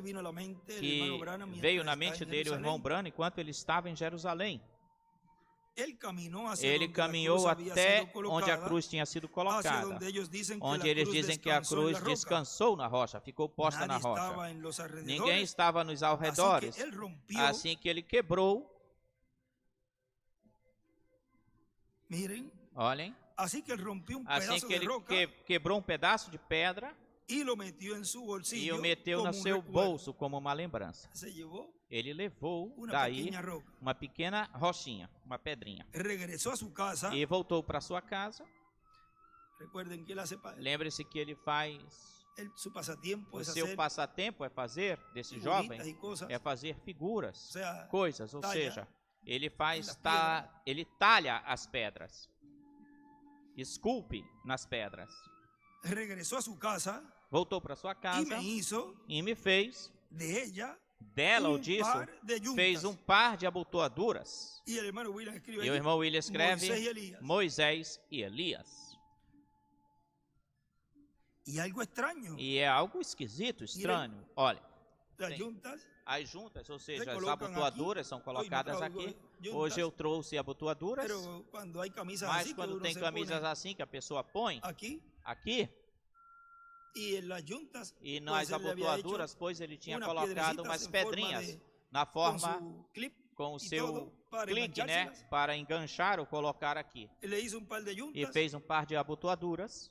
veio na mente dele o irmão Branham enquanto ele estava em Jerusalém. Ele caminhou até onde a cruz tinha sido colocada, onde eles dizem que a cruz descansou na rocha, ficou posta na rocha. Ninguém estava nos arredores, assim que ele quebrou. Olhem, assim que ele quebrou um pedaço de pedra e o meteu no seu bolso como uma lembrança. Ele levou daí uma pequena rochinha, uma pedrinha. E voltou para sua casa. Lembre-se que ele faz... O seu passatempo é fazer, desse jovem, é fazer figuras, coisas, ou seja, ele ele talha as pedras, esculpe nas pedras. Voltou para sua casa e me fez dela ou disso, fez um par de abotoaduras. E o irmão William escreve Moisés e Elias. E é algo esquisito, estranho. Olha, as juntas, ou seja, as abotoaduras são colocadas aqui. Hoje eu trouxe abotoaduras, mas quando tem camisas assim que a pessoa põe aqui, e nas abotoaduras, pois ele tinha colocado umas pedrinhas na forma com o seu clique, né, para enganchar ou colocar aqui. E fez um par de abotoaduras.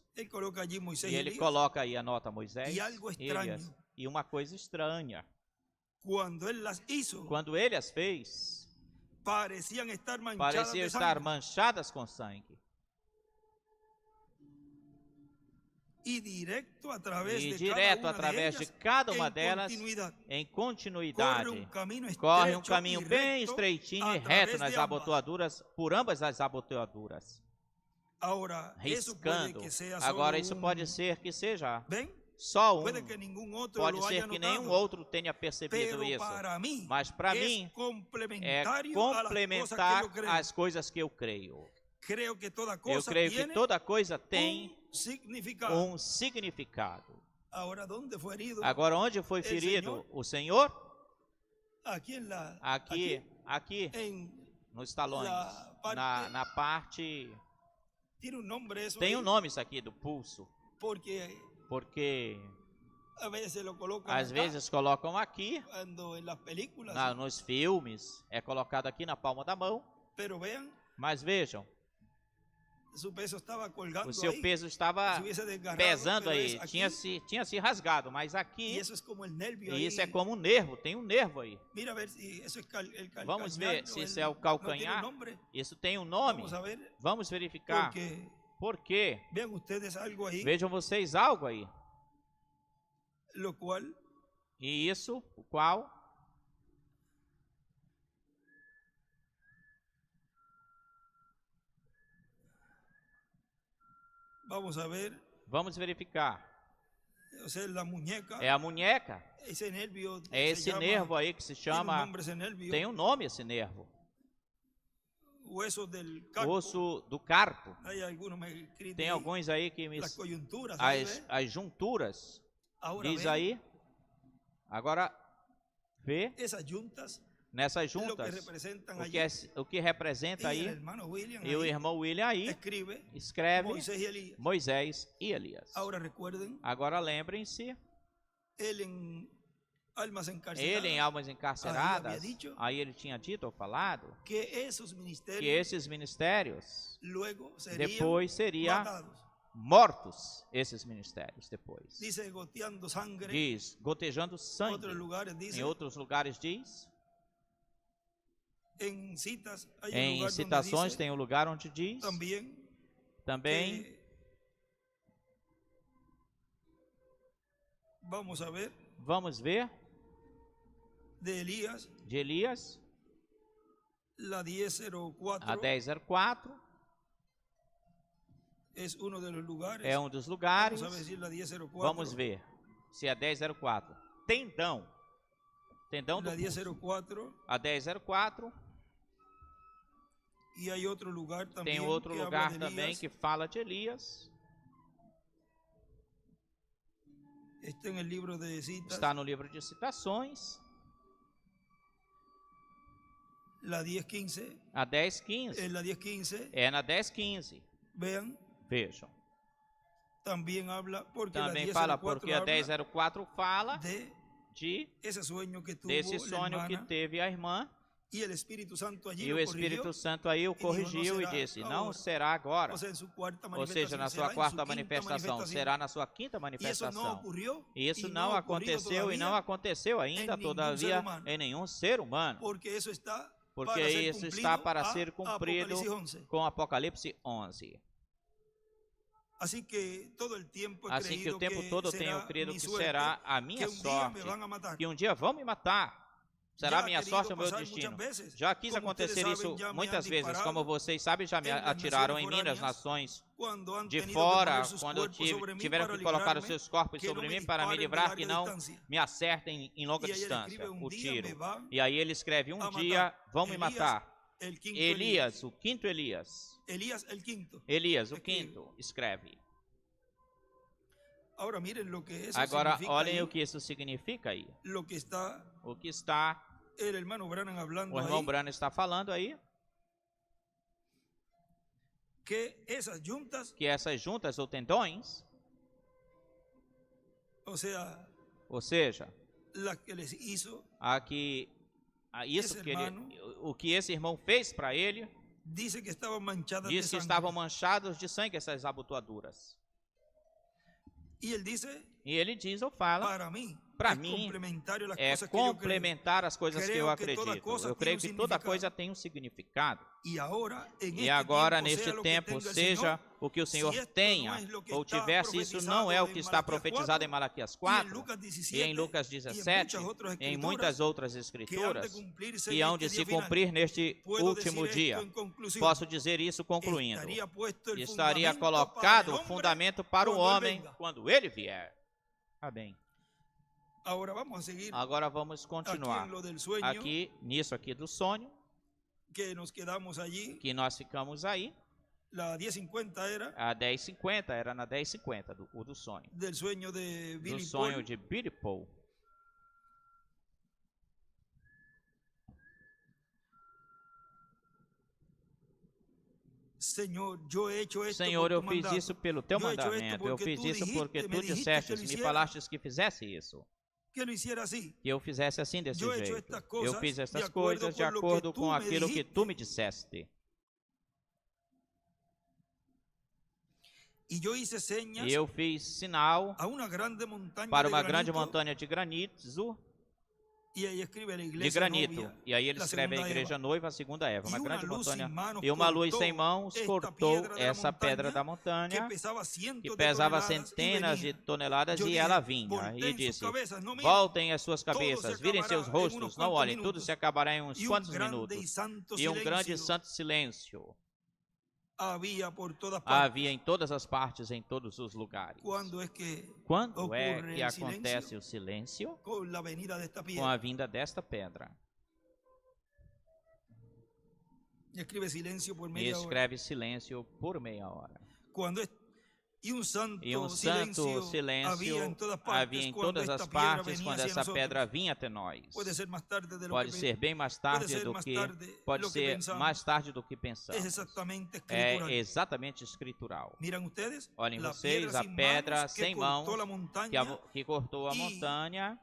E ele coloca aí a nota Moisés e Elias. E uma coisa estranha, quando ele as fez, pareciam estar manchadas com sangue. E direto através de cada uma delas, em continuidade, corre um caminho bem estreitinho e reto nas abotoaduras, por ambas as abotoaduras, riscando. Agora, isso pode ser que seja só um, pode ser que nenhum outro tenha percebido isso, mas para mim é complementar as coisas que eu creio. Eu creio que toda coisa tem um significado. Agora, onde foi ferido o Senhor? Aqui nos talões, na parte, tem um nome isso aqui do pulso, porque às vezes colocam aqui, nos filmes, é colocado aqui na palma da mão, mas vejam, o seu peso estava pesando aí, tinha se rasgado, mas aqui, e isso é como um nervo, tem um nervo aí. Vamos ver se isso é o calcanhar, isso tem um nome, vamos verificar, porque, vejam vocês algo aí, e isso, o qual, vamos verificar, é a munheca, é esse nervo aí que se chama, tem um nome esse nervo, osso do carpo, tem alguns aí que me, as junturas, diz aí, agora vê, nessas juntas, o que representa aí, e o irmão William aí, escreve Moisés e Elias. Agora lembrem-se, ele em almas encarceradas, aí ele tinha dito ou falado, que esses ministérios, depois seriam mortos, esses ministérios depois. Diz, gotejando sangue. Em outros lugares diz, em citações tem um lugar onde diz, também, vamos ver, de Elias, a 10:04, é um dos lugares, vamos ver, se é 10:04, tendão do pulso, a 10:04, tem outro lugar também que fala de Elias, está no livro de citações, a 10:15, é na 10:15, vejam, também fala, porque a 10:04 fala desse sonho que teve a irmã, e o Espírito Santo aí o corrigiu e disse, não será agora, ou seja, na sua quarta manifestação, será na sua quinta manifestação. E isso não aconteceu e não aconteceu ainda, todavia, em nenhum ser humano, porque isso está para ser cumprido com Apocalipse 11. Assim que o tempo todo tenho crido que será a minha sorte, que um dia vão me matar. Será minha sorte ou meu destino? Já quis acontecer isso muitas vezes, como vocês sabem, já me atiraram em mim nas nações de fora, quando tiveram que colocar os seus corpos sobre mim para me livrar, que não me acertem em longa distância o tiro. E aí ele escreve, um dia vão me matar. Elias, o quinto Elias. Elias, o quinto, escreve. Agora, olhem o que isso significa aí. O que está, o irmão Branham está falando aí, que essas juntas ou tendões, ou seja, o que esse irmão fez para ele, diz que estavam manchados de sangue essas abotoaduras. E ele diz ou fala, para mim, é complementar as coisas que eu acredito. Eu creio que toda coisa tem um significado. E agora, neste tempo, seja o que o Senhor tenha ou tivesse, isso não é o que está profetizado em Malaquias 4 e em Lucas 17 e em muitas outras escrituras que hão de se cumprir neste último dia. Posso dizer isso concluindo. Estaria colocado o fundamento para o homem quando ele vier. Amém. Agora vamos continuar aqui, nisso aqui do sonho, que nós ficamos aí. A 10:50 era na 10:50 do sonho. Do sonho de Billy Paul. Senhor, eu fiz isso pelo teu mandamento, eu fiz isso porque tu disseste, me falastes que fizesse isso, que eu fizesse assim desse jeito. Eu fiz essas coisas de acordo com aquilo que tu me disseste. E eu fiz sinal para uma grande montanha de granito, e aí ele escreve a igreja noiva, a segunda Eva, uma grande montanha, e uma luz sem mãos cortou essa pedra da montanha, que pesava centenas de toneladas, e ela vinha, e disse, voltem as suas cabeças, virem seus rostos, não olhem, tudo se acabará em uns quantos minutos, e um grande e santo silêncio havia em todas as partes, em todos os lugares. Quando é que acontece o silêncio? Com a vinda desta pedra. E escreve silêncio por meia hora. E um santo silêncio havia em todas as partes quando essa pedra vinha até nós. Pode ser bem mais tarde do que mais tarde do que pensamos. É exatamente escritural. Olhem vocês, a pedra sem mãos que cortou a montanha,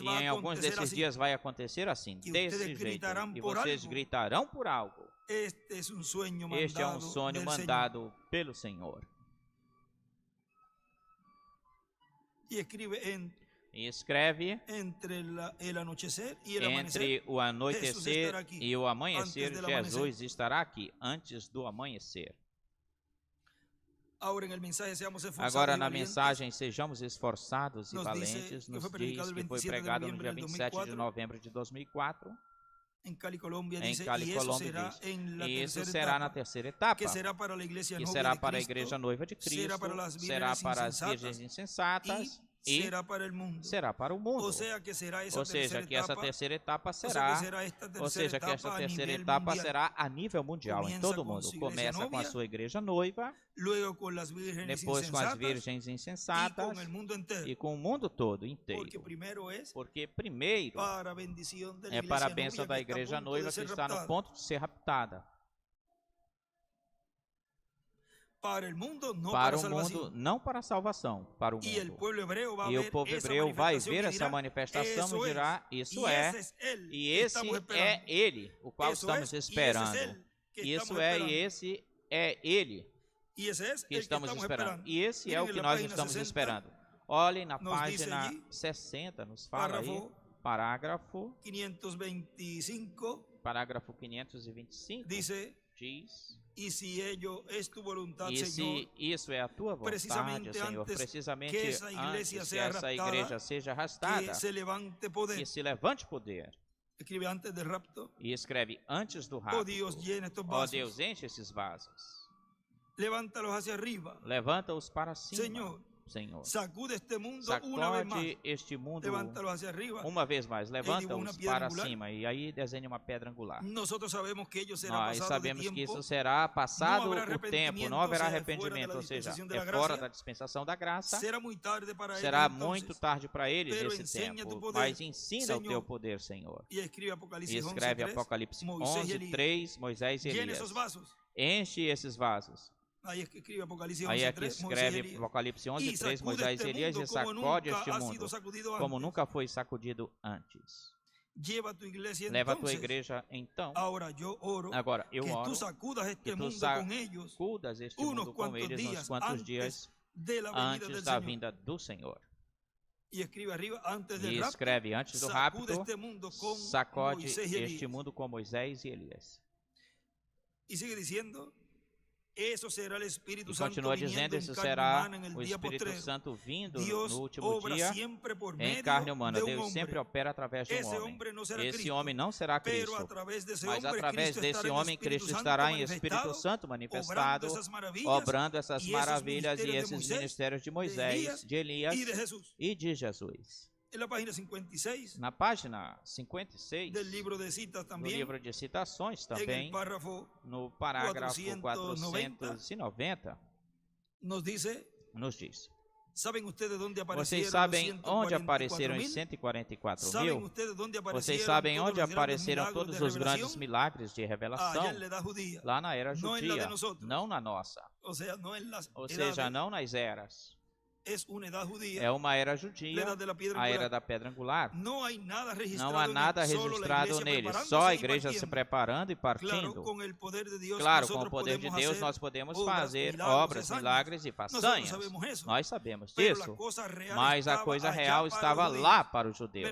e em alguns desses dias vai acontecer assim, desse jeito, e vocês gritarão por algo. Este é um sonho mandado pelo Senhor. E escreve entre o anoitecer e o amanhecer, Jesus estará aqui antes do amanhecer. Agora na mensagem, sejamos esforçados e valentes, nos diz que foi pregado no dia 27 de novembro de 2004. Em Cali, Colômbia, diz, e isso será na terceira etapa, que será para a igreja noiva de Cristo, será para as virgens insensatas e será para o mundo. Ou seja, que essa terceira etapa será a nível mundial, em todo o mundo. Começa com a sua igreja noiva, depois com as virgens insensatas e com o mundo todo inteiro. Porque primeiro é para a bênção da igreja noiva que está no ponto de ser raptada. Para o mundo, não para a salvação, para o mundo. E o povo hebreu vai ver essa manifestação e dirá, isso é, e esse é ele, o qual estamos esperando. Isso é, e esse é ele que estamos esperando. E esse é o que nós estamos esperando. Olhem na página 60, nos fala aí, parágrafo 525, diz... E se isso é a tua vontade, Senhor, precisamente antes que essa igreja seja arrastada, que se levante poder. E escreve antes do rapto. Ó Deus, enche esses vasos. Levanta-os para cima. Senhor, sacode este mundo uma vez mais, levanta-os para cima, e aí desenha uma pedra angular. Nós sabemos que isso será passado o tempo, não haverá arrependimento, ou seja, é fora da dispensação da graça, será muito tarde para eles nesse tempo, mas ensina o teu poder, Senhor. E escreve Apocalipse 11:3, Moisés e Elias, enche esses vasos. Aí escreve Apocalipse 11:3, Moisés e Elias, e sacode este mundo, como nunca foi sacudido antes. Leva a tua igreja, então. Agora, eu oro que tu sacudas este mundo com eles uns quantos dias antes da vinda do Senhor. E escreve antes do rapto, sacode este mundo com Moisés e Elias. E sigue dizendo, e continua dizendo, isso será o Espírito Santo vindo no último dia em carne humana. Deus sempre opera através de um homem. Esse homem não será Cristo, mas através desse homem Cristo estará em Espírito Santo manifestado, obrando essas maravilhas e esses ministérios de Moisés, de Elias e de Jesus. Na página 56, no livro de citações também, no parágrafo 490, nos diz: ¿Saben ustedes dónde Vocês aparecieron sabem los onde apareceram os 144.000? 144 ¿Saben mil? ustedes dónde Vocês aparecieron sabem todos onde los grandes apareceram milagros todos de os grandes revelación? milagres de Allá revelação? en la edad judía, Lá na era no en la de judia, nosotros. não na nossa. O sea, no en las Ou seja, edades. não nas eras. Es una edad judía, É uma era la judia, edad de la piedra a era angular. da pedra angular. No hay nada registrado Não há en él, nada solo la registrado iglesia nele, preparándose só a y igreja se partiendo. preparando e Claro, partindo. con el poder de Dios Claro, com o nosotros poder de podemos Deus hacer nós podemos obras, fazer milagros, obras, hazañas. milagres e Nosotros façanhas. sabemos eso. Nós sabemos Pero la disso. cosa real Mas a estaba coisa allá real para estava los lá judíos. para os judeus. Me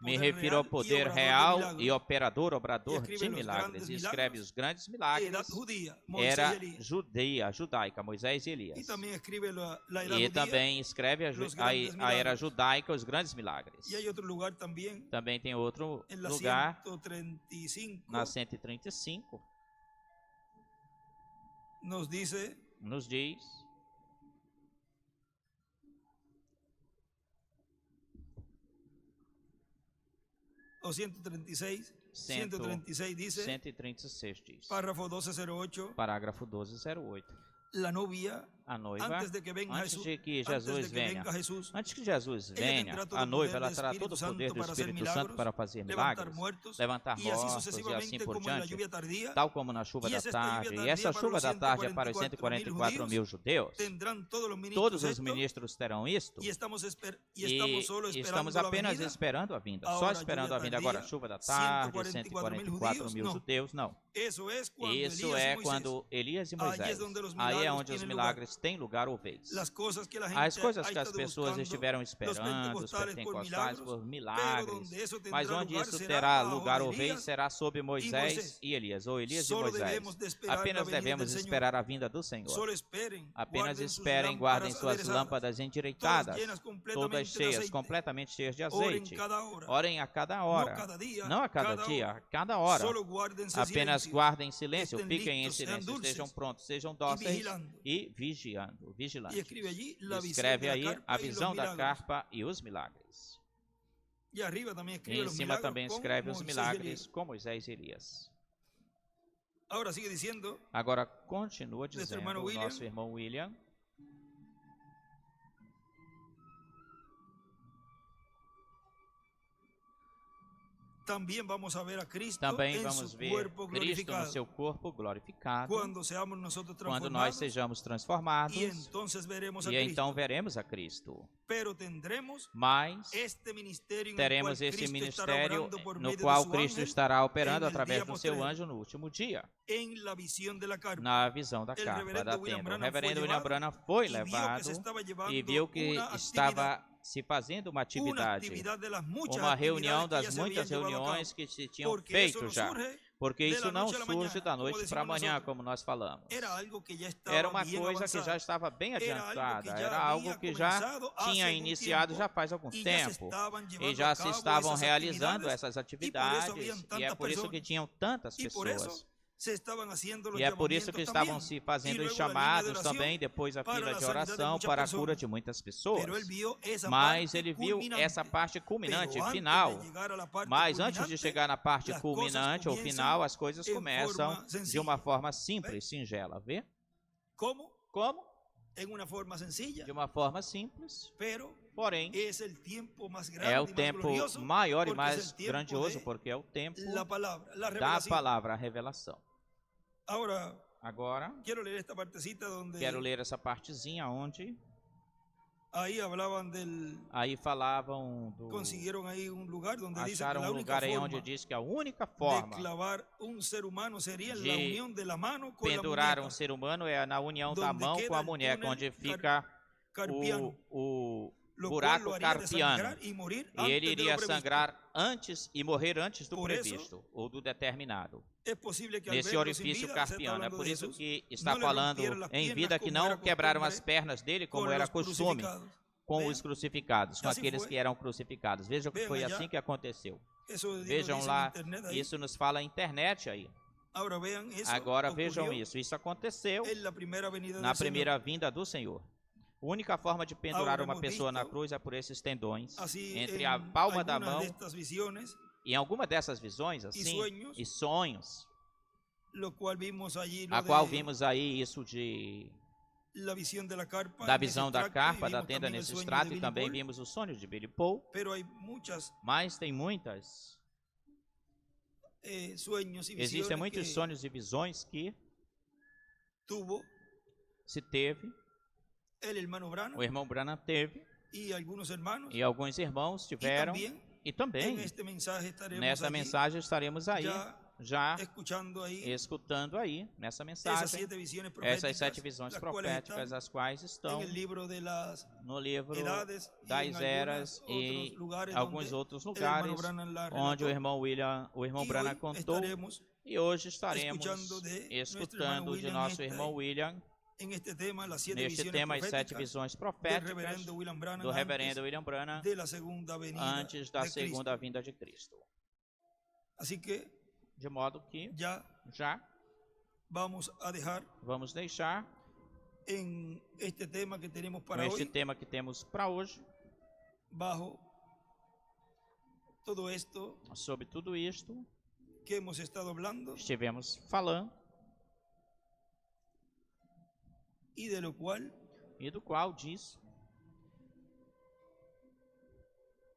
Me refiro refiro ao poder real real e e operador, obrador escreve de os milagres. grandes E escreve os grandes edad milagres. judía, Moisés Era y Elías. judeia, judaica, Moisés e Elias. Y también escribe la edad E judía. também escreve los a grandes era milagros. judaica, os grandes milagres. Y hay otro lugar también, Também tem outro en la lugar, 135, na 135, nos dice, nos diz: o 136, 136 dice, 136 diz, párrafo 1208, parágrafo 1208. la novia, A noiva, antes de que venga antes Jesús, de que antes Jesus de que venha, venga Jesús, antes que Jesus ella venha, tendrá todo a el noiva poder ela del terá todo Espíritu o poder Santo do para hacer Espírito Santo milagros, para fazer levantar milagres, muertos, levantar y así mortos e sucesivamente assim por como en la diante, lluvia tardía, tal como na chuva E da essa lluvia tarde. E tardía essa para chuva os da tarde é para os 144.000 144 mil judeus. tendrán todos los ministros Todos os esto, ministros terão isto. y estamos E solo esperando estamos la apenas venida. esperando a vinda, só Agora, esperando a lluvia vinda. Agora, tardía, chuva da tarde, 144.000 144 mil judeus, não. Eso es cuando Isso Elías y é Moisés. quando Elias e Allí Moisés. es donde los Aí é milagros onde os tienen milagres têm lugar ou vez. Las cosas que la gente As coisas ha que as estado pessoas buscando, estiveram los esperando, os pentecostales pentecostais, por pero milagres. donde eso tendrá Mas onde lugar isso será terá bajo lugar ou Elías vez será sobre Moisés Moisés. e Elias, ou Elias e Solo Moisés. debemos de esperar Apenas la venida devemos del Señor. esperar a vinda do Senhor. Solo esperen, Apenas guarden sus esperem, guardem lámparas suas aderezadas, lâmpadas endireitadas, todas llenas completamente todas de cheias, aceite. completamente cheias de Oren azeite. cada hora, Orem a cada hora, no cada dia, não a cada dia, hora. a cada hora. Solo guárdense Apenas silêncio, guardem silêncio, estén fiquem em listos, sean silêncio, dulces estejam prontos, sejam dóceis vigilando. e vigiando, y vigilantes. escribe allí la visión Escreve de la aí carpa a y los visão da milagros. carpa e os milagres. Y arriba también E escribe em los cima milagros também con escreve os Moisés y milagres Elías. com Moisés e Elias. Ahora sigue diciendo, Agora continua Nuestro dizendo hermano o William. nosso irmão William. también vamos a ver a Cristo Também en vamos su ver cuerpo Cristo no glorificado. seu corpo glorificado. Cuando seamos nosotros Quando nós transformados, sejamos transformados. y entonces veremos a E Cristo. então veremos a Cristo. Pero tendremos Mas este ministerio en el teremos cual esse Cristo estará ministério obrando por no medio de qual su Cristo ángel estará operando en el através día do seu postrero. anjo no último dia, en la visión de la carpa. na visão da El carpa reverendo da William tenda. O Branham reverendo foi William levado Branham foi y vio que levado se estaba llevando e viu que una estava se fazendo uma atividade, actividad de las muchas uma reunião actividades que das ya se muitas habían llevado a reuniões cabo. que se tinham Porque feito eso no já. surge Porque de isso la não noche a la surge mañana, da como noite para decimos amanhã, nosotros. como nós falamos. Era algo que ya estaba Era uma bien coisa que avanzado. já estava bem Era algo adiantada, que já era algo havia que já começado há tinha algum iniciado tempo, já faz algum e já se tempo. estavam E llevando já a se cabo estavam essas realizando atividades, essas e atividades, por isso haviam e é tantas por isso que pessoas. tinham tantas E por isso pessoas. se estavam haciendo los E é por isso que llamamientos estavam también. se fazendo E os luego la línea de chamados oración também, depois a para fila la de sanidad de oração muchas para a pessoas. cura de muitas pessoas. Pero él vio esa Mas parte ele viu culminante. essa parte culminante, Pero antes final. de llegar a la parte Mas antes de culminante, chegar na parte las culminante ou cosas final, as coisas em começam forma de uma sencilla. forma simples, singela. Vê? ¿Cómo? Como? En una forma sencilla, De uma forma simples, pero porém es el tiempo más grande é o y más tempo glorioso, maior e porque es mais el tiempo grandioso, de porque é o tempo la palabra, la da revelación. palavra, a revelação. Ahora, Agora, quiero leer esta partecita donde quero ler essa partezinha onde ahí hablaban del... aí falavam do... Consiguieron ahí un lugar donde dice que Acharam la um única lugar aí forma onde diz que a única de forma clavar un ser humano sería en de la unión de la mano con la pendurar muñeca um ser humano é na união da Donde mão queda com a el muñeca, túnel onde fica carpiano, o lo cual buraco lo haría carpiano. desangrar y morir E ele antes de lo iria previsto. sangrar antes e morrer antes do Por eso, previsto ou do determinado. Es posible que al Nesse verlo sin orifício vida, se está carpiano. É hablando por de isso Jesús, que está no le falando rompieron las em piernas vida que como não era quebraram as costumbre pernas dele, como con era los costume, crucificados. com Vean, os crucificados, com assim aqueles foi. que eram crucificados. Vejam que Vean foi allá. assim que aconteceu. Eso Dios Vejam dice lá, en internet ahí. isso nos fala a internet aí. Ahora vean, eso Agora vejam ocurrió isso. Isso aconteceu en la primera venida na del Señor. primeira vinda do Senhor. A única forma de pendurar Ahora uma hemos pessoa na visto, cruz é por esses tendões Así, entre en a palma da algunas mão. de estas visiones, Em alguma dessas visões, assim, sueños, e sonhos, lo cual vimos allí, lo a qual de vimos aí isso de la visión de la carpa, da en ese visão da extracto, y carpa, da vimos tenda también el nesse sueño extrato, de e Billy também Paul, vimos os sonhos de Billy Paul, pero hay muchas mas tem muitas. sueños y Existem visiones muitos que sonhos e visões que tuvo se teve, el hermano Branham o irmão Branham teve, y algunos hermanos, e alguns irmãos tiveram, también e também en este mensaje estaremos nessa allí mensagem estaremos aí, já escuchando ahí escutando aí, nessa esas mensagem, 7 visiones essas 7 proféticas, visões las cuales proféticas, están as quais en estão el libro de las no livro edades y das en eras algunos e otros lugares alguns donde outros el hermano lugares Branham la onde o relató. irmão Y Branham hoy contou, estaremos e hoje estaremos escuchando de nuestro hermano escutando de William nosso esta- irmão William, en este tema, las 7 neste visiones tema, as 7 proféticas visões del proféticas reverendo William Branham do reverendo antes William Branham de la segunda venida antes da de Cristo. segunda vinda de Cristo. Así que De modo que ya já vamos a dejar vamos deixar en este tema que tenemos para neste hoy, tema que temos para hoje, bajo todo esto sobre tudo isto que hemos estado hablando estivemos falando y de lo cual e do qual diz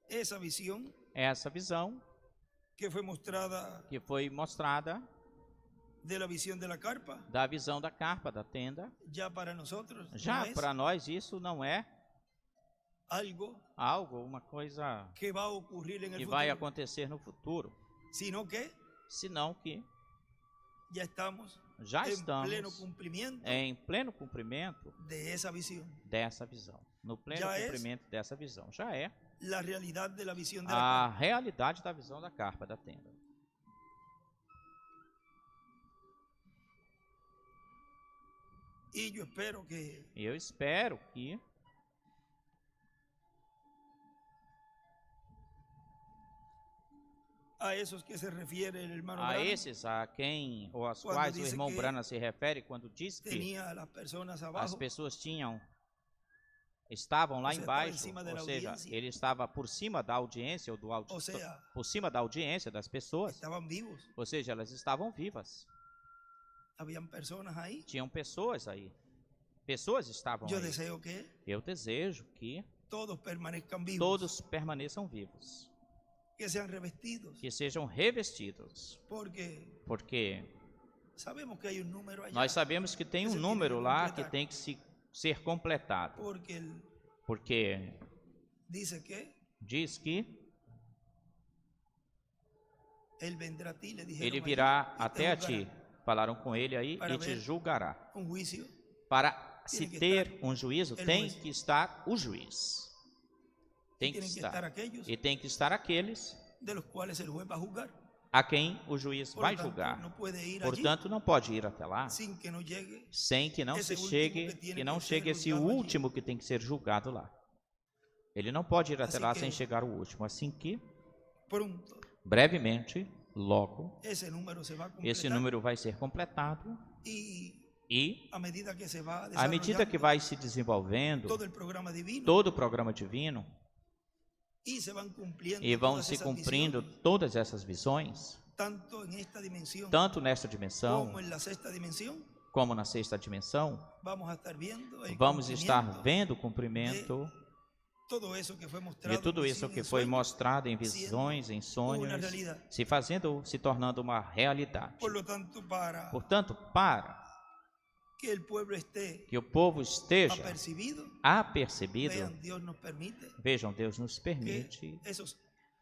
esa visión essa visão que fue mostrada que foi mostrada de la visión de la carpa, da visão da carpa, da tenda. ya para nosotros Já no es para nós isso não é algo algo, uma coisa que va a ocurrir en el que vai futuro, acontecer no futuro, sino que senão que ya estamos já en estamos pleno cumplimiento em pleno cumprimento de esa visión, dessa visão. No pleno Já é cumprimento dessa visão. Já é la realidad de la visión de la a carpa. realidade da visão da carpa, da tenda. Y yo espero que E eu espero que a esos que se refiere el hermano a Branham, esses a quem ou aos Quando quais o disse irmão que Branham se refere quando diz que tenía a las personas as abajo, pessoas estavam lá Ou seja, estava em embaixo, cima da ou seja, audiência. ele estava por cima da audiência ou do o sea, por cima da audiência das pessoas, estaban vivos, ou seja, elas estavam vivas. habían personas ahí. Tinham pessoas aí. Pessoas estavam Yo aí. deseo que Eu desejo que todos permanezcan vivos, todos permaneçam vivos, que sean revestidos, que sejam revestidos, porque sabemos que hay un número allá, nós sabemos que tem um Esse tem número que lá completar. que tem que ser completado, porque dice que diz que él vendrá a ti, le dijeron ele allí, virá y te até a juzgará. ti. Falaram com ele aí Para e te ver julgará. Un juicio Para se que ter estar um juízo, el tem juez. que estar o juiz. Tem que tienen que estar estar. aquellos E tem que estar aqueles de los cuales el juez va a juzgar. a quem o juiz Por vai lo tanto, julgar. no puede ir allí Portanto, não pode ir até lá sin que no llegue sem que não esse se último chegue, que tiene que não que ser chegue esse julgado allí. último que tem que ser julgado lá. Ele não pode ir até Assim lá que- sem chegar o último. Assim que, pronto. brevemente, logo, Esse número se va a completar esse número vai ser completado e, a medida que se va à medida que desarrollando vai se desenvolvendo todo el programa divino todo o programa divino y se van cumpliendo e vão todas se esas cumprindo visiones, todas essas visões, tanto en esta dimensión tanto nesta dimensão como en la sexta dimensión, como na sexta dimensão, vamos a estar viendo el vamos estar cumplimiento vendo o cumprimento todo eso que fue de mostrado tudo en isso visión, que en foi sueño, mostrado em visões, em sonhos, una realidad. se tornando uma realidade. Por lo tanto, para Portanto, para que el pueblo esté que o povo esteja apercibido, apercebido, vean, Dios nos permite vejam, Deus nos que permite esos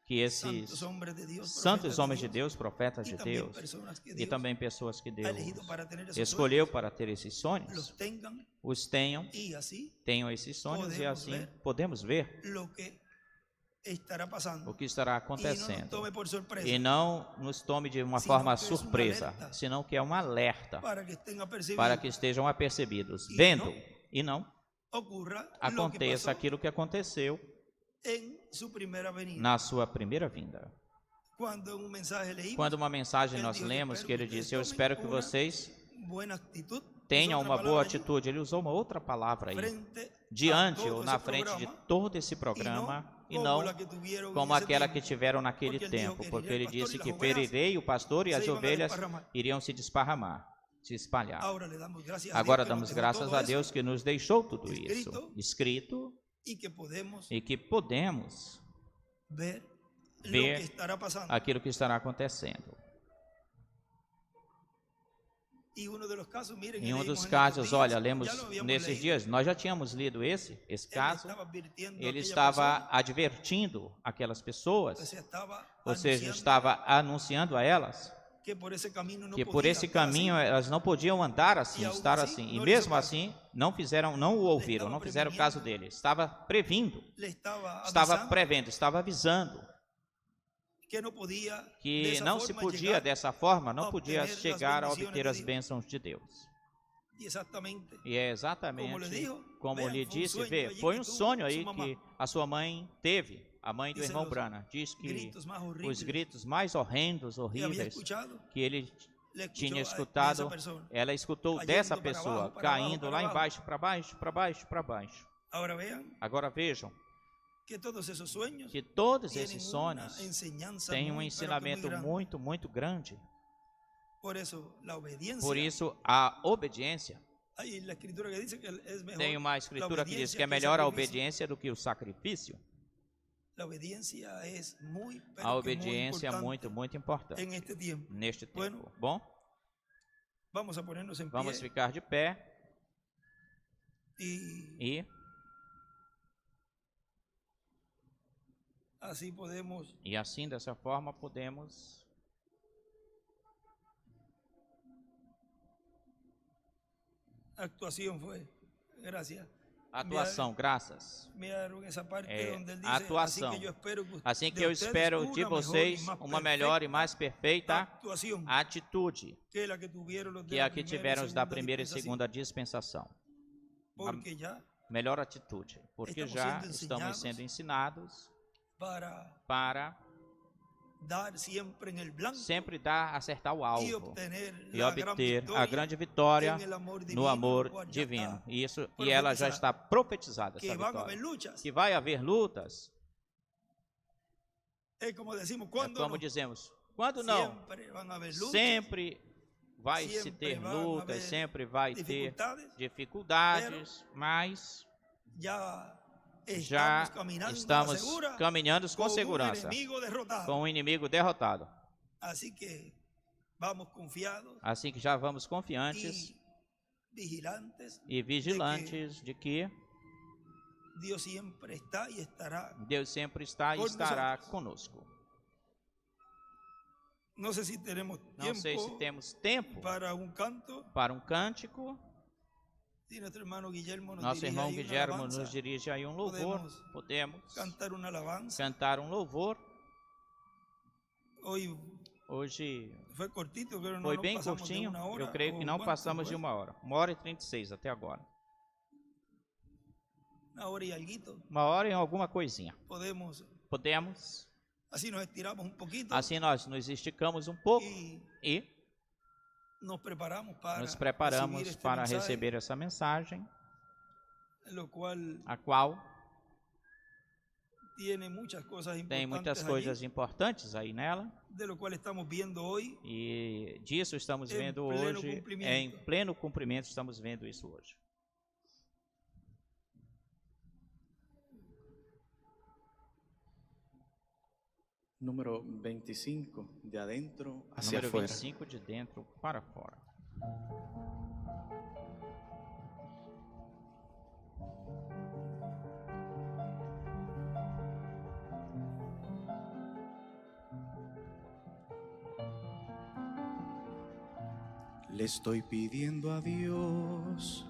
que esses santos hombres de Dios, santos profetas homens de de Deus, profetas y de también Deus, personas que e Dios também pessoas que ha Deus elegido para tener esos escolheu sueños, para ter esses sonhos, los tengan os tenham, y así tenham esses sonhos e podemos assim ver podemos ver lo que estará pasando o que estará y no nos acontecendo. tome por sorpresa E não nos tome de uma Senão forma que é um surpresa, alerta. senão que é um alerta para que estén apercibidos, para que estejam apercebidos, E vendo, não e não ocurra lo que aconteça pasó aquilo que aconteceu en su primera venida. na sua primeira vinda. Cuando en un mensaje leímos Quando uma mensagem Ele nós diz, lemos que ele "Espero que disse, eu vocês espero que tomem uma vocês buena actitud, tenham outra uma boa palavra allí, atitude. Ele usou uma outra palavra aí, frente diante a todo ou esse na frente de programa, todo esse programa, e como não la que tuvieron como en ese aquela tiempo, que tiveram naquele Porque ele dijo tempo, que porque herirá ele el pastor disse y que las ovejas ferirei o pastor e se as iban a ovelhas desparramar. iriam se desparramar. se espalhar. Ahora le damos gracias a Agora Dios que nos damos dejó graças todo a eso Deus que nos deixou tudo isso escrito y que podemos e que podemos ver lo ver que estará pasando. aquilo que estará acontecendo. Y uno de los casos, miren, Em um leímos dos en casos, estos días, olha, lemos ya lo habíamos nesses leído. dias, nós já tínhamos lido esse Él caso, estaba advirtiendo a ele aquella estava persona, advertindo aquelas pessoas, o sea, estaba ou seja, anunciando estava anunciando a elas que por ese camino no que por podía esse andar caminho así. elas não podiam andar assim, E aún estar assim, assim. E não mesmo lhes assim, não o ouviram, não fizeram caso dele. Estava previndo, Le estaba estava avisando prevendo, estava avisando que no podía de que esa não se forma podia llegar dessa forma, não a podia obtener chegar a las bendiciones obter de as Dios. bênçãos de Deus. Y exactamente E é como exatamente le dijo, como vean, lhe foi disse, sonho vê, allí foi que um tuvo sonho su aí mamá. que a sua mãe teve, a mãe do Dice irmão los Brana. Diz que gritos más os horribles gritos mais horrendos, que había horríveis, escuchado, que ele le escuchó tinha a esa escutado, persona. ela escutou Caindo dessa para pessoa, abaixo, para caindo abaixo, para lá abaixo. embaixo, para baixo, para baixo, para baixo. Ahora vean Agora vejam que todos esos sueños que todos tienen esses una sonhos enseñanza têm um muy, pero que muy ensinamento grande. muito, muito grande. Por eso la obediencia. Por isso, a obediência. Hay la escritura que dice que es mejor Tem uma la escritura que diz obediencia que é el melhor a sacrificio. obediência do que o sacrifício. La obediencia es muy, pero A que muy obediência é importante muito, muito importante en este tiempo. neste tempo. Bueno, Bom, vamos a ponernos en vamos pie ficar de pé y e así podemos assim, dessa forma, podemos actuación fue. Gracias. atuação, graças. Miraron esa parte donde él dice, atuação. Assim que eu espero de vocês uma melhor e mais perfeita actuación atitude que la que tuvieron los de que la a que primera y tiveram os da segunda primeira e dispensación. segunda dispensação. Porque ya Melhor atitude, porque Estamos já sendo estamos sendo ensinados para para dar siempre en el blanco sempre acertar o y alvo obtener e la gran obter a victoria grande vitória en el amor divino, no amor lo cual ya divino. está Isso, e ela já está profetizada, essa que van a haber vitória. luchas. Que vai haver lutas, Es como decimos, é cuando como no, dizemos, quando não, siempre van a haber luchas, sempre vai se sempre ter vão lutas, haver sempre vai ter dificultades, dificuldades, mas ya já estamos caminhando a la estamos segura caminhando com con un segurança, enemigo derrotado. com o inimigo derrotado. Así que vamos confiados Assim que já vamos confiantes y vigilantes. e vigilantes de que Dios siempre está y estará. Deus sempre está e Por estará conosco. No sé si tenemos Não sei se tiempo temos tempo para un canto. para um cântico. Si nuestro hermano Guillermo nos Nosso dirige irmão ahí una Guilhermo alabanza, nos dirige aí um louvor. Podemos cantar una alabanza. cantar um louvor. Hoy Hoje fue cortito, pero no foi nos bem pasamos de curtinho. una hora, Eu creio o que não cuánto passamos fue? de 1 hora e 36 até agora. Una hora y alguito. 1 hora e alguma coisinha. Podemos, Podemos. así nos estiramos un poquito Assim nós nos esticamos um pouco y e nos preparamos para nos preparamos recibir este para mensaje, receber essa mensagem, lo cual a qual tiene muchas cosas tem importantes muitas allí, coisas importantes aí nela. de lo cual estamos viendo hoy. E disso estamos Em vendo pleno hoje, cumprimento. em pleno cumprimento estamos vendo isso hoje. Número 25, de adentro hacia Número afuera. 25, de dentro para fora. Le estoy pidiendo a Dios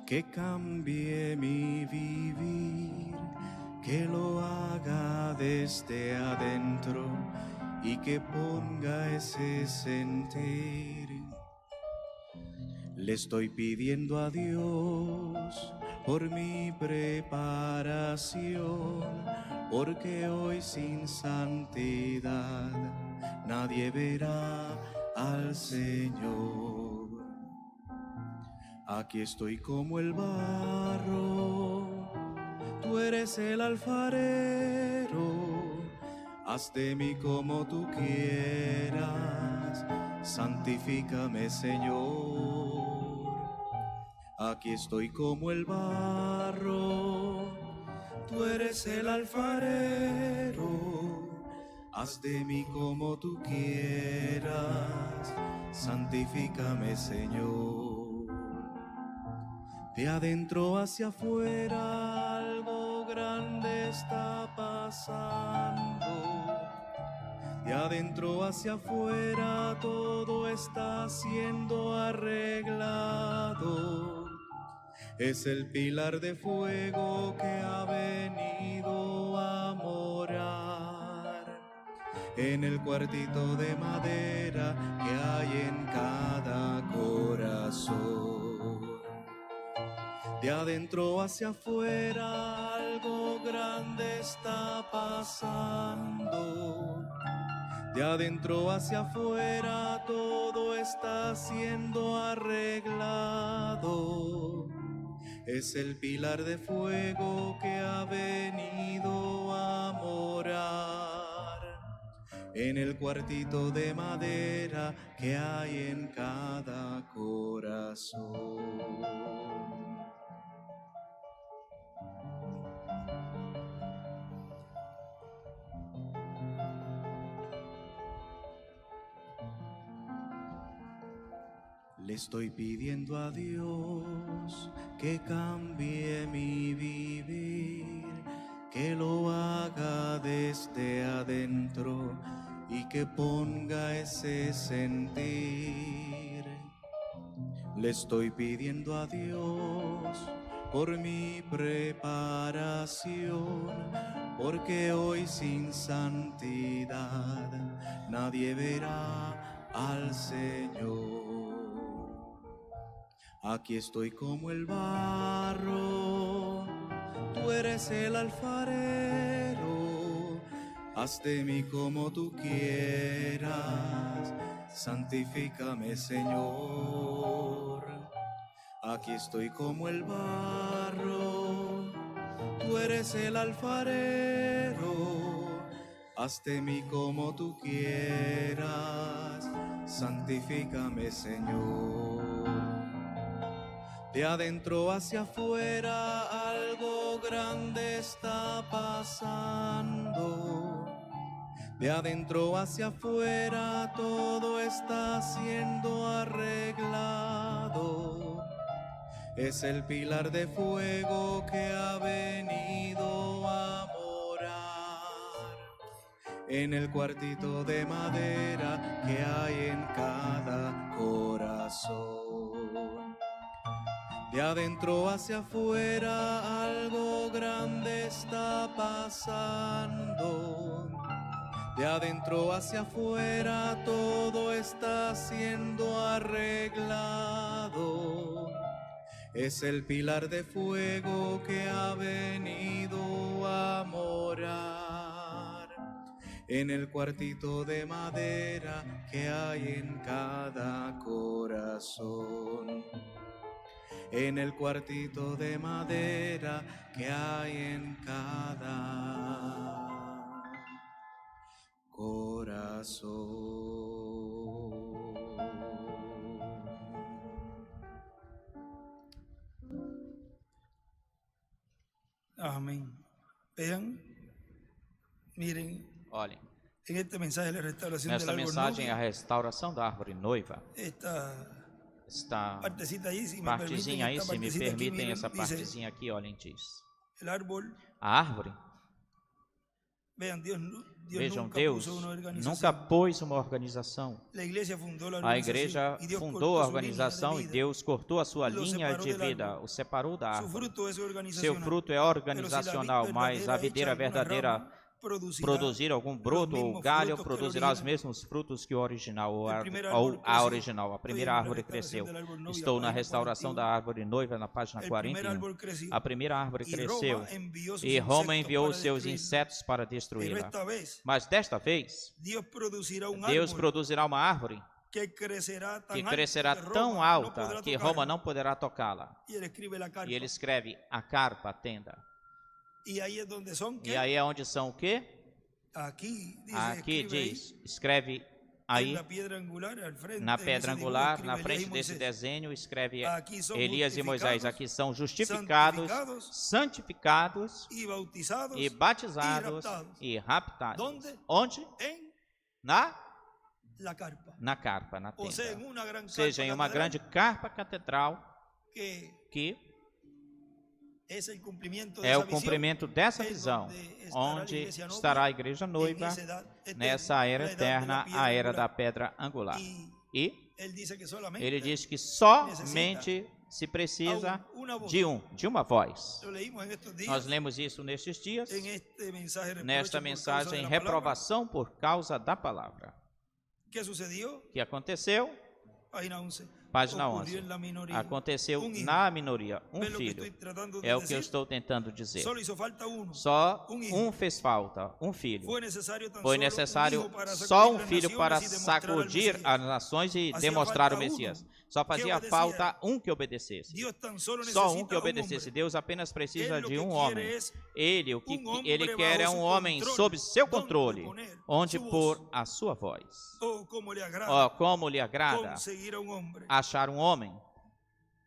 que cambie mi vivir, que lo haga desde adentro y que ponga ese sentir. Le estoy pidiendo a Dios por mi preparación, porque hoy sin santidad nadie verá al Señor. Aquí estoy como el barro, tú eres el alfarero, haz de mí como tú quieras, santifícame, Señor. Aquí estoy como el barro, tú eres el alfarero. Haz de mí como tú quieras, santifícame, Señor. De adentro hacia afuera algo grande está pasando. De adentro hacia afuera todo está siendo arreglado. Es el pilar de fuego que ha venido a morar en el cuartito de madera que hay en cada corazón. De adentro hacia afuera algo grande está pasando. De adentro hacia afuera todo está siendo arreglado. Es el pilar de fuego que ha venido a morar en el cuartito de madera que hay en cada corazón. Le estoy pidiendo a Dios que cambie mi vivir, que lo haga desde adentro y que ponga ese sentir. Le estoy pidiendo a Dios por mi preparación, porque hoy sin santidad nadie verá al Señor. Aquí estoy como el barro, tú eres el alfarero. Haz de mí como tú quieras, santifícame, Señor. Aquí estoy como el barro, tú eres el alfarero. Haz de mí como tú quieras, santifícame, Señor. De adentro hacia afuera algo grande está pasando. De adentro hacia afuera todo está siendo arreglado. Es el pilar de fuego que ha venido a morar en el cuartito de madera que hay en cada corazón. De adentro hacia afuera algo grande está pasando. De adentro hacia afuera todo está siendo arreglado. Es el pilar de fuego que ha venido a morar en el cuartito de madera que hay en cada corazón. En el cuartito de madera que hay en cada corazón. Amén. Vean, miren, Olhem, en este mensaje de la restauración del nesta árbol mensagem, a novio, restauração da árvore noiva, esta esta partecita ahí, si me partezinha aí, permiten, esta se me partecita aquí, permitem, miren, essa dice, partezinha aqui, olhem, diz: el árbol, a árvore, vean, Dios vejam, nunca Deus puso una organización. nunca pôs uma organização. La iglesia fundó la A organización, igreja y Dios fundou a cortó su línea de organização e vida. Deus cortou a sua Lo linha separou de del vida, árbol. o separou da Su árvore. fruto es Seu organizacional. fruto é organizacional, mas a videira verdadeira produzir algum broto ou galho, produzirá os mesmos frutos que o original ou a original. A primeira árvore cresceu. Estou na restauração da árvore noiva, na página 41. A primeira árvore cresceu e Roma enviou os seus insetos para destruí-la. Mas desta vez, Deus produzirá uma árvore que crescerá tão alta que Roma não poderá tocá-la. E ele escreve a carpa, a tenda. E aí é onde são E aí é onde são o quê? Aqui Aqui diz, escreve Aí, la piedra angular, al frente, na en ese pedra dibujo, angular, escribe na Elías frente y desse Moisés. desenho, escreve Aqui são Elias e Moisés. justificados, Aqui são justificados, santificados y bautizados e batizados raptados. e raptados. ¿Dónde? Onde? en Na la carpa. na O sea, tenda. en una gran Ou seja, em uma catedral grande carpa catedral que que es el cumplimiento de é esa o cumprimento dessa es visão, donde estará la onde iglesia novia estará a igreja en noiva esa edad eterna, nessa era la edad de la eterna, piedra a era angular. da pedra angular. Y E él dice que solamente ele diz que somente se precisa una voz. de uma voz. Lo leímos en estos días, Nós lemos isso nestes dias, en este mensaje de nesta reproche por causa de mensagem la reprovação por causa da palavra. palabra. ¿Qué sucedió? O que aconteceu? Página 11. Página Ocurrió 11. en la minoría. Aconteceu Un hijo. na minoria, um ¿Ves lo que filho. estoy tratando de É o que decir? eu estou tentando dizer. Solo hizo falta uno. Só Um hijo. um fez falta, um filho. Fue necesario tan Foi solo necessário un hijo para só sacudir um las filho para naciones y demostrar al sacudir Mesías. as nações e Hacía demonstrar o falta Messias. uno Só que fazia obedecesse. falta um que obedecesse. Dios tan solo Só um necesita que obedecesse. hombre. Deus apenas precisa Él lo de que um quiere homem. es Ele, o que hombre ele quer é bajo um su homem controle, sob seu donde controle, poner onde su voz. pôr a sua voz. Oh, cómo le agrada Ó, como lhe agrada conseguir a un hombre. achar um homem.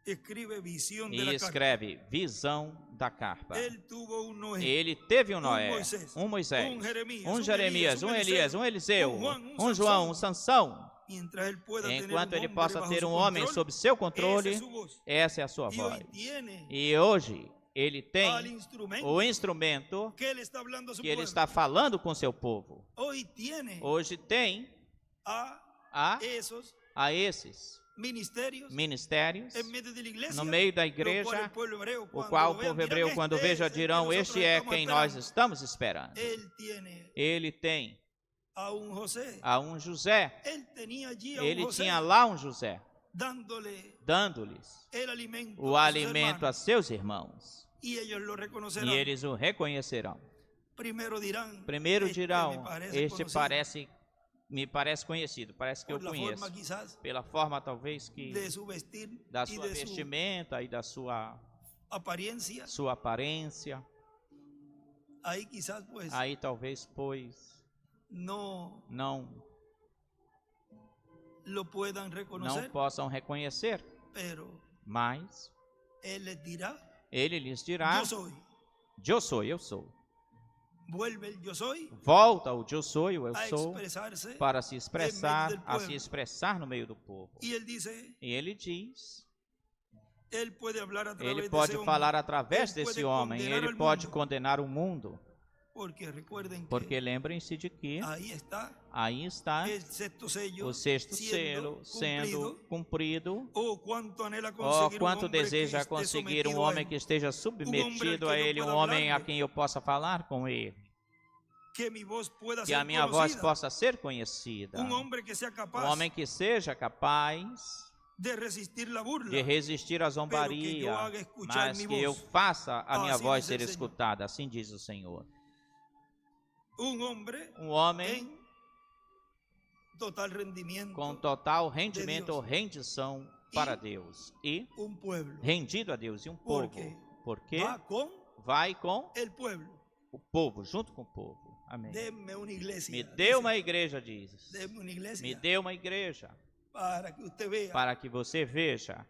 Escribe visión de E la carta. escreve visão da carpa. Él tuvo un Noé, Ele teve um Noé, Moisés, um Moisés, um Jeremias, um um Jeremias, um Elias, Elias, um Eliseu, um Juan, um João, um Sansão. mientras él pueda tener Enquanto un ele hombre possa bajo ter su um homem control, sob seu esa controle, es su voz. essa é a sua Y voz. hoy tiene E hoje ele al tem instrumento o instrumento que él está hablando a su que ele pueblo. está falando com seu povo. Hoy tiene Hoje tem a esses ministerios ministérios en medio de la iglesia, no meio da lo cual igreja, el pueblo hebreo, o cuando qual o lo vean, povo hebreu, dirán, quando "Este veja, es el que dirão: nosotros este é estamos quem esperando". nós estamos esperando. Él tiene Ele tem a un José. a um José, Él tenía allí a ele un José tinha lá um José, dándole dando-lhes el alimento o a sus alimento a hermanos, seus irmãos, y ellos lo reconocerán. e eles o reconhecerão. Primeiro dirán, Primeiro "Este dirão: me parece este conocido", me parece conhecido, parece que eu por la conheço, forma quizás pela forma talvez que de su vestir da y sua de su vestimenta e da sua apariencia. aparência. Ahí quizás pues Aí talvez, pois, no não lo puedan reconocer, não possam reconhecer, pero mas él les dirá, ele lhes dirá: yo soy. eu sou. Vuelve el yo soy Volta o eu sou, o eu a sou, expresarse, para se expressar, del a se pueblo. expressar no meio do povo. y él dice, E ele diz, él puede hablar a través ele de pode ese falar hombre, através Ele desse pode homem, condenar ele al pode mundo. condenar o mundo, porque recuerden que porque lembrem-se de que ahí está aí está el sexto sello o sexto siendo selo sendo cumprido. Oh, quanto anhela Oh, conseguir quanto hombre que deseja esté conseguir um sometido a homem él, que esteja submetido que a eu ele, um pueda homem a hablarle. quem eu possa falar com ele, que mi voz pueda que ser a minha voz conocida. possa ser conhecida, Hombre que sea capaz um homem que seja capaz de resistir la burla, de resistir à zombaria, haga escuchar mas mi que eu voz. faça a minha Assim voz diz o ser Senhor. escutada, assim diz o Senhor. hombre Um homem en total rendimiento, com total rendimento ou Deus. rendição para Deus e pueblo, rendido a Deus e um povo, Porque porque va con vai com el pueblo. o povo, junto com o povo. Amém. Deme una iglesia, Me dê uma igreja, diz. deme una iglesia, Me dê uma igreja para que usted vea. para que você veja.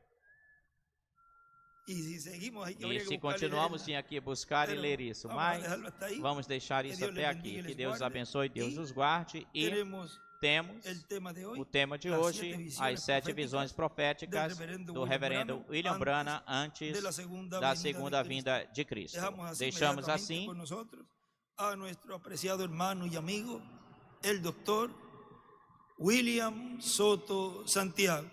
Y si seguimos, hay que E habría que se buscar y continuamos leerla. aqui a buscar e Pero ler isso, vamos a mas dejarlo hasta ahí. vamos deixar isso Deus até les bendiga aqui. e Que les Deus guarde. abençoe, Deus E os guarde. E Tenemos temos el tema de hoy, o tema de las hoje, siete visiones as 7 proféticas visões proféticas do reverendo William Branham antes de la segunda da venida segunda de Cristo. vinda de Cristo. Dejamos así Deixamos inmediatamente assim con nosotros a nuestro apreciado hermano y amigo, el doctor William Soto Santiago.